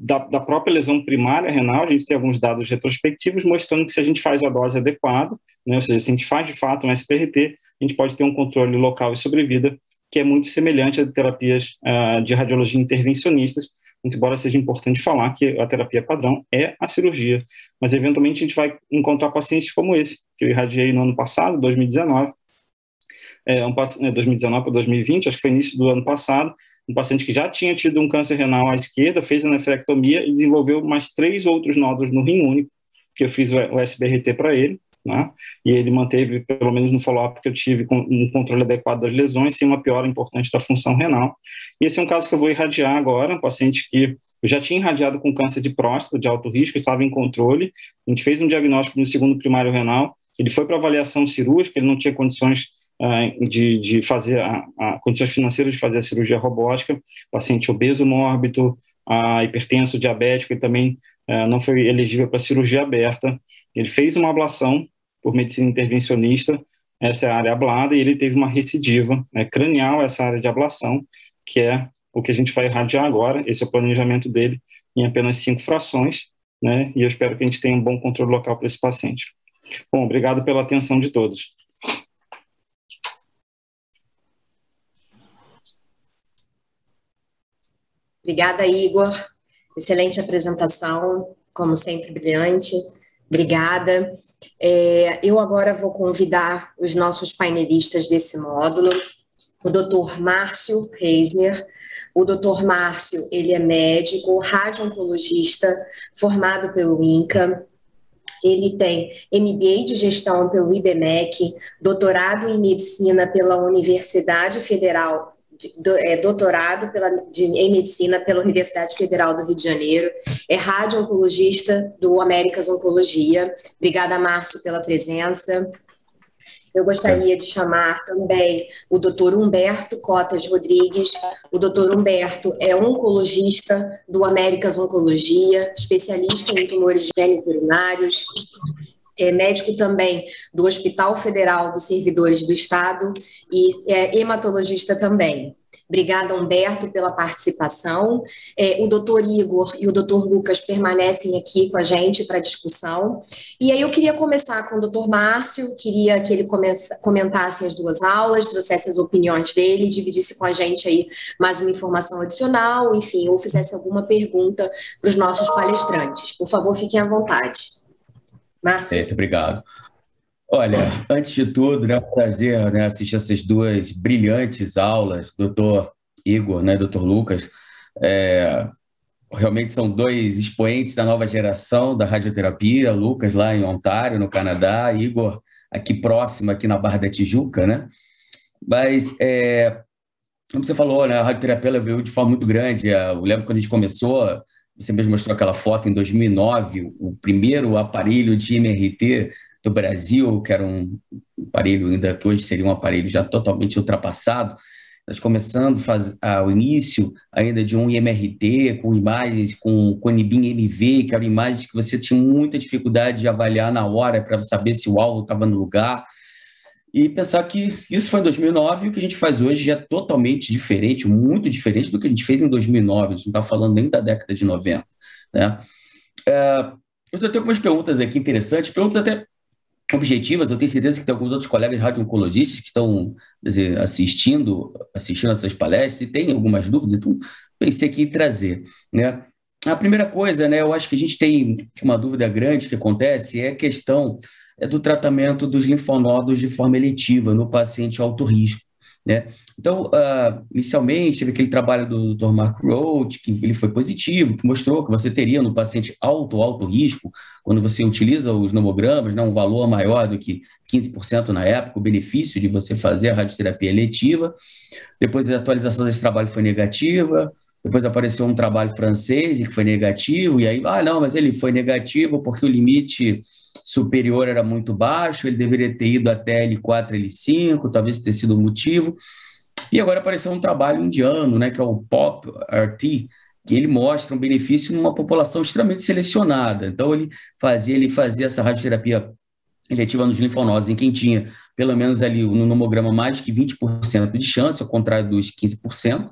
da própria lesão primária renal. A gente tem alguns dados retrospectivos mostrando que se a gente faz a dose adequada, né, ou seja, se a gente faz de fato um SBRT, a gente pode ter um controle local e sobrevida que é muito semelhante a terapias de radiologia intervencionistas, muito embora seja importante falar que a terapia padrão é a cirurgia, mas eventualmente a gente vai encontrar pacientes como esse, que eu irradiei no ano passado, 2019, 2019 para 2020, acho que foi início do ano passado, um paciente que já tinha tido um câncer renal à esquerda, fez a nefrectomia e desenvolveu mais 3 outros nódulos no rim único, que eu fiz o SBRT para ele, né? E ele manteve, pelo menos no follow-up que eu tive, um controle adequado das lesões, sem uma piora importante da função renal. E esse é um caso que eu vou irradiar agora, um paciente que eu já tinha irradiado com câncer de próstata, de alto risco, estava em controle, a gente fez um diagnóstico no segundo primário renal, ele foi para avaliação cirúrgica, ele não tinha condições de fazer condições financeiras de fazer a cirurgia robótica, paciente obeso mórbido, hipertenso, diabético, e também não foi elegível para cirurgia aberta. Ele fez uma ablação por medicina intervencionista, essa é a área ablada, e ele teve uma recidiva cranial, essa área de ablação, que é o que a gente vai irradiar agora. Esse é o planejamento dele em apenas 5 frações, né? E eu espero que a gente tenha um bom controle local para esse paciente. Bom, obrigado pela atenção de todos. Obrigada, Igor. Excelente apresentação, como sempre, brilhante. Obrigada. Eu agora vou convidar os nossos painelistas desse módulo, o Dr. Márcio Reisner. O Dr. Márcio, ele é médico, radio-oncologista, formado pelo INCA. Ele tem MBA de gestão pelo IBMEC, doutorado em medicina pela Universidade Federal doutorado em medicina pela Universidade Federal do Rio de Janeiro, é radio-oncologista do Américas Oncologia. Obrigada, Márcio, pela presença. Eu gostaria de chamar também o Dr. Humberto Cotas Rodrigues. O Dr. Humberto é oncologista do Américas Oncologia, especialista em tumores geniturinários, é médico também do Hospital Federal dos Servidores do Estado e é hematologista também. Obrigada, Humberto, pela participação. O doutor Igor e o doutor Lucas permanecem aqui com a gente para discussão. E aí eu queria começar com o doutor Márcio, queria que ele comentasse as duas aulas, trouxesse as opiniões dele, dividisse com a gente aí mais uma informação adicional, enfim, ou fizesse alguma pergunta para os nossos palestrantes. Por favor, fiquem à vontade. Márcio. Muito obrigado. Olha, antes de tudo, é um prazer, né, assistir essas duas brilhantes aulas, doutor Igor, né, doutor Lucas. Realmente são dois expoentes da nova geração da radioterapia, Lucas lá em Ontário, no Canadá, Igor aqui próximo, aqui na Barra da Tijuca, né? Mas, como você falou, né, a radioterapia ela veio de forma muito grande. Eu lembro quando a gente começou, você mesmo mostrou aquela foto em 2009, o primeiro aparelho de MRT do Brasil, que era um aparelho ainda que hoje seria um aparelho já totalmente ultrapassado. Nós começando o início ainda de um IMRT com imagens com Conibin MV, que eram imagens que você tinha muita dificuldade de avaliar na hora para saber se o alvo estava no lugar. E pensar que isso foi em 2009 e o que a gente faz hoje já é totalmente diferente, muito diferente do que a gente fez em 2009. A gente não está falando nem da década de 90. Né? Eu tenho algumas perguntas aqui interessantes, perguntas até objetivas. Eu tenho certeza que tem alguns outros colegas radio-oncologistas que estão assistindo essas palestras e têm algumas dúvidas, então pensei aqui em trazer. Né? A primeira coisa, né, eu acho que a gente tem uma dúvida grande que acontece, é a questão do tratamento dos linfonodos de forma eletiva no paciente alto risco. Né? Então, inicialmente, teve aquele trabalho do Dr. Mark Roach, que ele foi positivo, que mostrou que você teria no paciente alto risco, quando você utiliza os nomogramas, né, um valor maior do que 15% na época, o benefício de você fazer a radioterapia eletiva. Depois a atualização desse trabalho foi negativa, depois apareceu um trabalho francês que foi negativo, e aí, não, mas ele foi negativo porque o limite superior era muito baixo, ele deveria ter ido até L4, L5, talvez tenha sido o motivo. E agora apareceu um trabalho indiano, né, que é o POP-RT, que ele mostra um benefício numa população extremamente selecionada. Então, ele fazia essa radioterapia eletiva nos linfonodos, em quem tinha, pelo menos ali no nomograma, mais de 20% de chance, ao contrário dos 15%.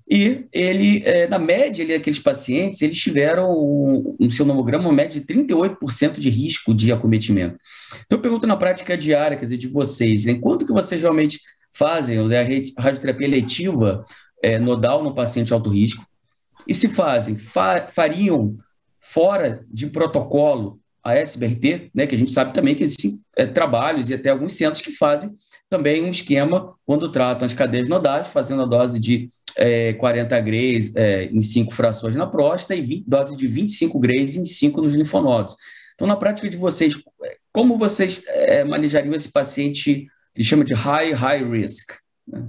E ele, na média, aqueles pacientes, eles tiveram no seu nomograma uma média de 38% de risco de acometimento. Então, eu pergunto na prática diária, quer dizer, de vocês, né, quanto que vocês realmente fazem a radioterapia eletiva nodal no paciente alto risco? E se fariam fora de protocolo a SBRT, né, que a gente sabe também que existem trabalhos e até alguns centros que fazem também um esquema quando tratam as cadeias nodais, fazendo a dose de 40 grays em 5 frações na próstata e dose de 25 grays em 5 nos linfonodos. Então, na prática de vocês, como vocês manejariam esse paciente que chama de high risk? Né?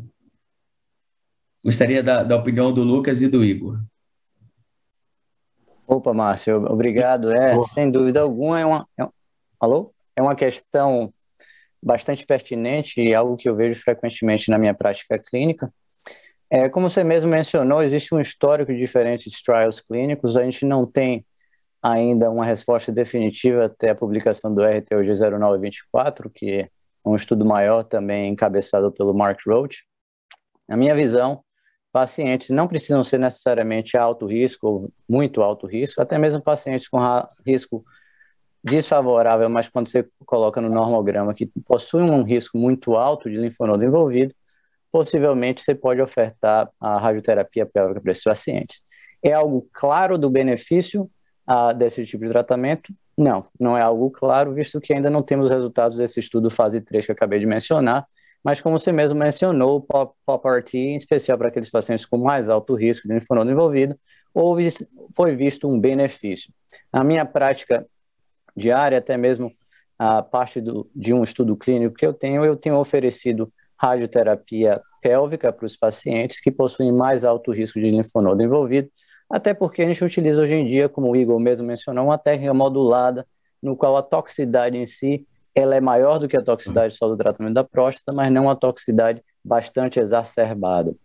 Gostaria da opinião do Lucas e do Igor. Opa, Márcio, obrigado. Sem dúvida alguma, alô? É uma questão bastante pertinente e algo que eu vejo frequentemente na minha prática clínica. Como você mesmo mencionou, existe um histórico de diferentes trials clínicos. A gente não tem ainda uma resposta definitiva até a publicação do RTOG 0924, que é um estudo maior também encabeçado pelo Mark Roach. Na minha visão, pacientes não precisam ser necessariamente alto risco ou muito alto risco, até mesmo pacientes com risco desfavorável, mas quando você coloca no normograma que possui um risco muito alto de linfonodo envolvido, possivelmente você pode ofertar a radioterapia pélvica para esses pacientes. É algo claro do benefício desse tipo de tratamento? Não, não é algo claro, visto que ainda não temos resultados desse estudo fase 3 que eu acabei de mencionar, mas como você mesmo mencionou, o POP-RT, em especial para aqueles pacientes com mais alto risco de linfonodo envolvido, foi visto um benefício. Na minha prática diária, até mesmo a parte de um estudo clínico que eu tenho oferecido radioterapia pélvica para os pacientes que possuem mais alto risco de linfonodo envolvido, até porque a gente utiliza hoje em dia, como o Igor mesmo mencionou, uma técnica modulada, no qual a toxicidade em si ela é maior do que a toxicidade só do tratamento da próstata, mas não uma toxicidade bastante exacerbada.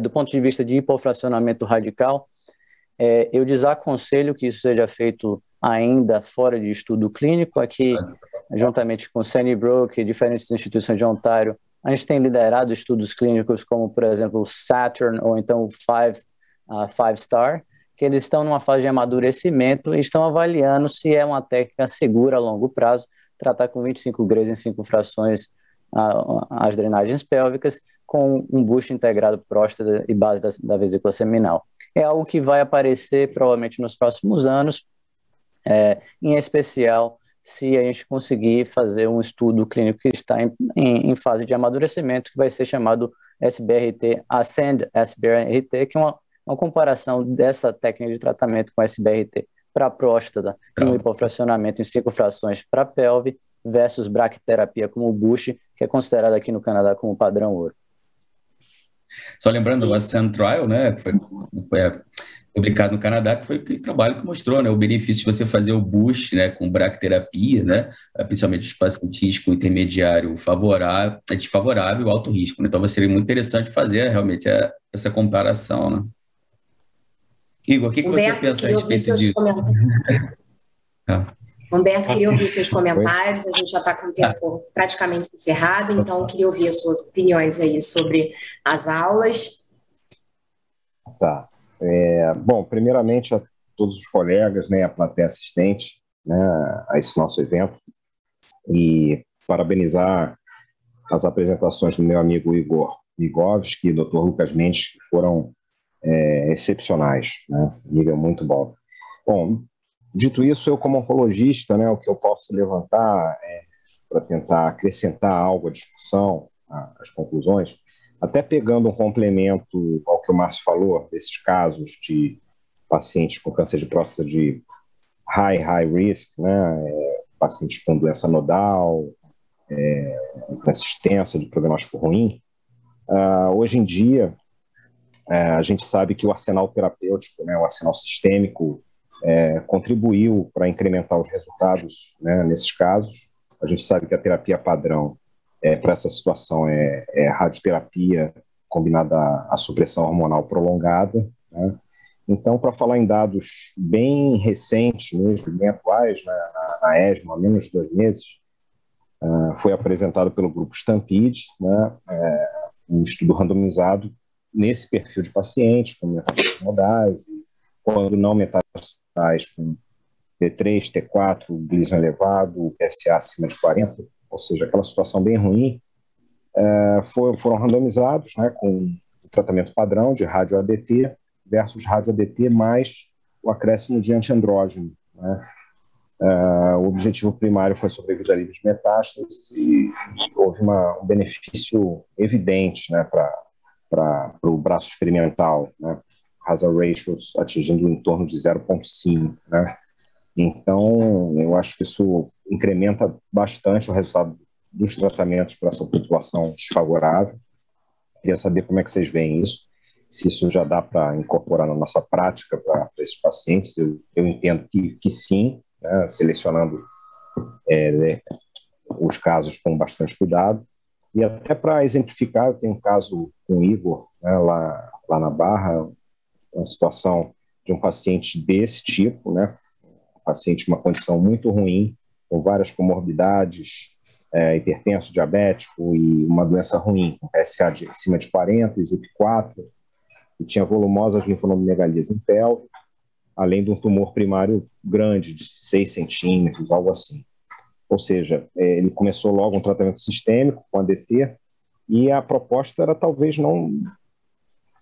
Do ponto de vista de hipofracionamento radical, eu desaconselho que isso seja feito ainda fora de estudo clínico. Aqui, juntamente com o Sunnybrook e diferentes instituições de Ontário, a gente tem liderado estudos clínicos como, por exemplo, o Saturn ou então o Five Star, que eles estão numa fase de amadurecimento e estão avaliando se é uma técnica segura a longo prazo tratar com 25 Grays em 5 frações as drenagens pélvicas com um busto integrado próstata e base da vesícula seminal. É algo que vai aparecer provavelmente nos próximos anos, em especial se a gente conseguir fazer um estudo clínico que está em fase de amadurecimento, que vai ser chamado SBRT, Ascend SBRT, que é uma comparação dessa técnica de tratamento com SBRT para a próstata e um hipofracionamento em 5 frações para a pelve versus braquiterapia como o Bush, que é considerado aqui no Canadá como padrão ouro. Só lembrando, o Ascend Trial, né, foi publicado no Canadá, que foi aquele trabalho que mostrou, né, o benefício de você fazer o Bush, né, com braquiterapia, né, principalmente os pacientes com intermediário desfavorável, alto risco, né? Então seria muito interessante fazer realmente essa comparação, né? Igor, o que você pensa a respeito disso? Humberto, queria ouvir seus comentários, a gente já está com o tempo praticamente encerrado, então queria ouvir as suas opiniões aí sobre as aulas. Tá. Bom, primeiramente a todos os colegas, né, a plateia assistente, né, a esse nosso evento, e parabenizar as apresentações do meu amigo Igor Migovski e do Dr. Lucas Mendes, que foram excepcionais, né, nível muito bom. Bom, dito isso, eu como oncologista, né, o que eu posso levantar para tentar acrescentar algo à discussão, às conclusões, até pegando um complemento ao que o Márcio falou, desses casos de pacientes com câncer de próstata de high risk, né, pacientes com doença nodal, doença extensa, de prognóstico ruim. Hoje em dia, a gente sabe que o arsenal terapêutico, né, o arsenal sistêmico, contribuiu para incrementar os resultados, né, nesses casos. A gente sabe que a terapia padrão para essa situação é radioterapia combinada à supressão hormonal prolongada, né? Então, para falar em dados bem recentes, mesmo, bem atuais, né, na ESMO, há menos de 2 meses, foi apresentado pelo grupo Stampede, né, um estudo randomizado nesse perfil de pacientes com metástases nodais, e quando não metástases com T3, T4, Gleason elevado, PSA acima de 40, ou seja, aquela situação bem ruim, foram randomizados, né, com o tratamento padrão de rádio-ADT versus rádio-ADT mais o acréscimo de antiandrógeno, né. O objetivo primário foi sobrevida livre de metástases e houve um benefício evidente, né, para o braço experimental, né, hazard ratios atingindo em torno de 0,5, né. Então, eu acho que isso incrementa bastante o resultado dos tratamentos para essa população desfavorável. Queria saber como é que vocês veem isso, se isso já dá para incorporar na nossa prática para esses pacientes. Eu entendo que sim, né, selecionando os casos com bastante cuidado. E até para exemplificar, eu tenho um caso com o Igor, né, lá na Barra, uma situação de um paciente desse tipo, né, paciente com uma condição muito ruim, com várias comorbidades, hipertenso, diabético e uma doença ruim, com PSA acima de 40, ISUP4, e tinha volumosas linfonodomegalias em pelve, além de um tumor primário grande, de 6 centímetros, algo assim. Ou seja, ele começou logo um tratamento sistêmico com ADT, e a proposta era talvez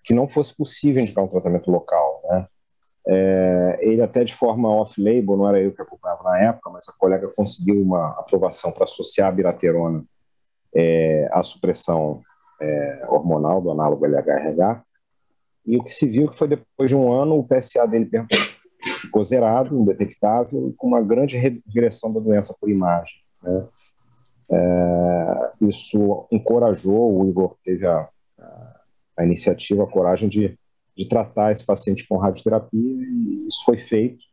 que não fosse possível indicar um tratamento local, né? Ele até de forma off-label, não era eu que acompanhava na época, mas a colega conseguiu uma aprovação para associar a biraterona à supressão hormonal do análogo LH-RH, e o que se viu que foi depois de um ano o PSA dele ficou zerado, indetectável, e com uma grande regressão da doença por imagem, né? Isso encorajou, o Igor teve a a iniciativa, a coragem de tratar esse paciente com radioterapia, e isso foi feito.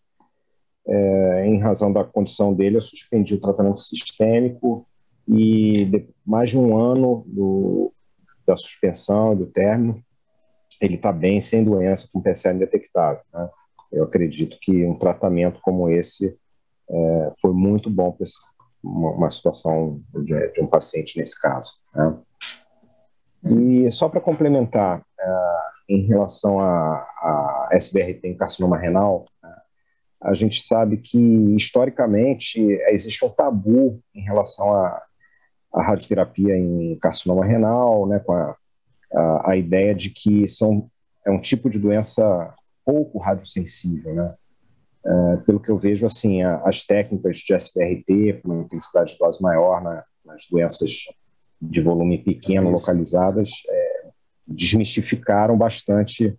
Em razão da condição dele, eu suspendi o tratamento sistêmico, e mais de um ano da suspensão, do término, ele está bem, sem doença, com PCR indetectável, né? Eu acredito que um tratamento como esse foi muito bom para uma situação de um paciente nesse caso, né? E só para complementar, em relação a SBRT em carcinoma renal, a gente sabe que, historicamente, existe um tabu em relação à radioterapia em carcinoma renal, né, com a ideia de que é um tipo de doença pouco radiosensível, né? Pelo que eu vejo, assim, as técnicas de SBRT, com uma intensidade de dose maior nas doenças de volume pequeno localizadas, desmistificaram bastante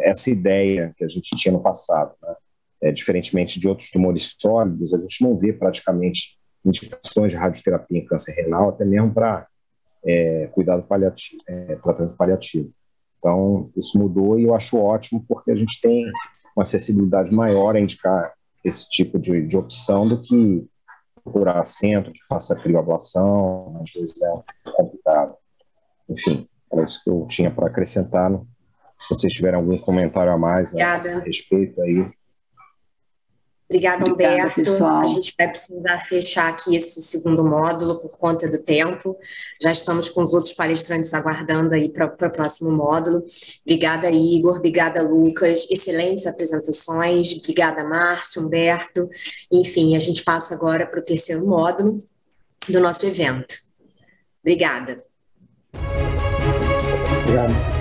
essa ideia que a gente tinha no passado, né? Diferentemente de outros tumores sólidos, a gente não vê praticamente indicações de radioterapia em câncer renal, até mesmo para cuidado paliativo, tratamento paliativo. Então, isso mudou, e eu acho ótimo, porque a gente tem uma acessibilidade maior a indicar esse tipo de opção do que procurar centro que faça crioablação, às vezes é complicado. Enfim, era isso que eu tinha para acrescentar. Se vocês tiverem algum comentário a mais a respeito aí. Obrigada, Humberto. Pessoal. A gente vai precisar fechar aqui esse segundo módulo por conta do tempo. Já estamos com os outros palestrantes aguardando aí para o próximo módulo. Obrigada, Igor. Obrigada, Lucas. Excelentes apresentações. Obrigada, Márcio, Humberto. Enfim, a gente passa agora para o terceiro módulo do nosso evento. Obrigada. Obrigado.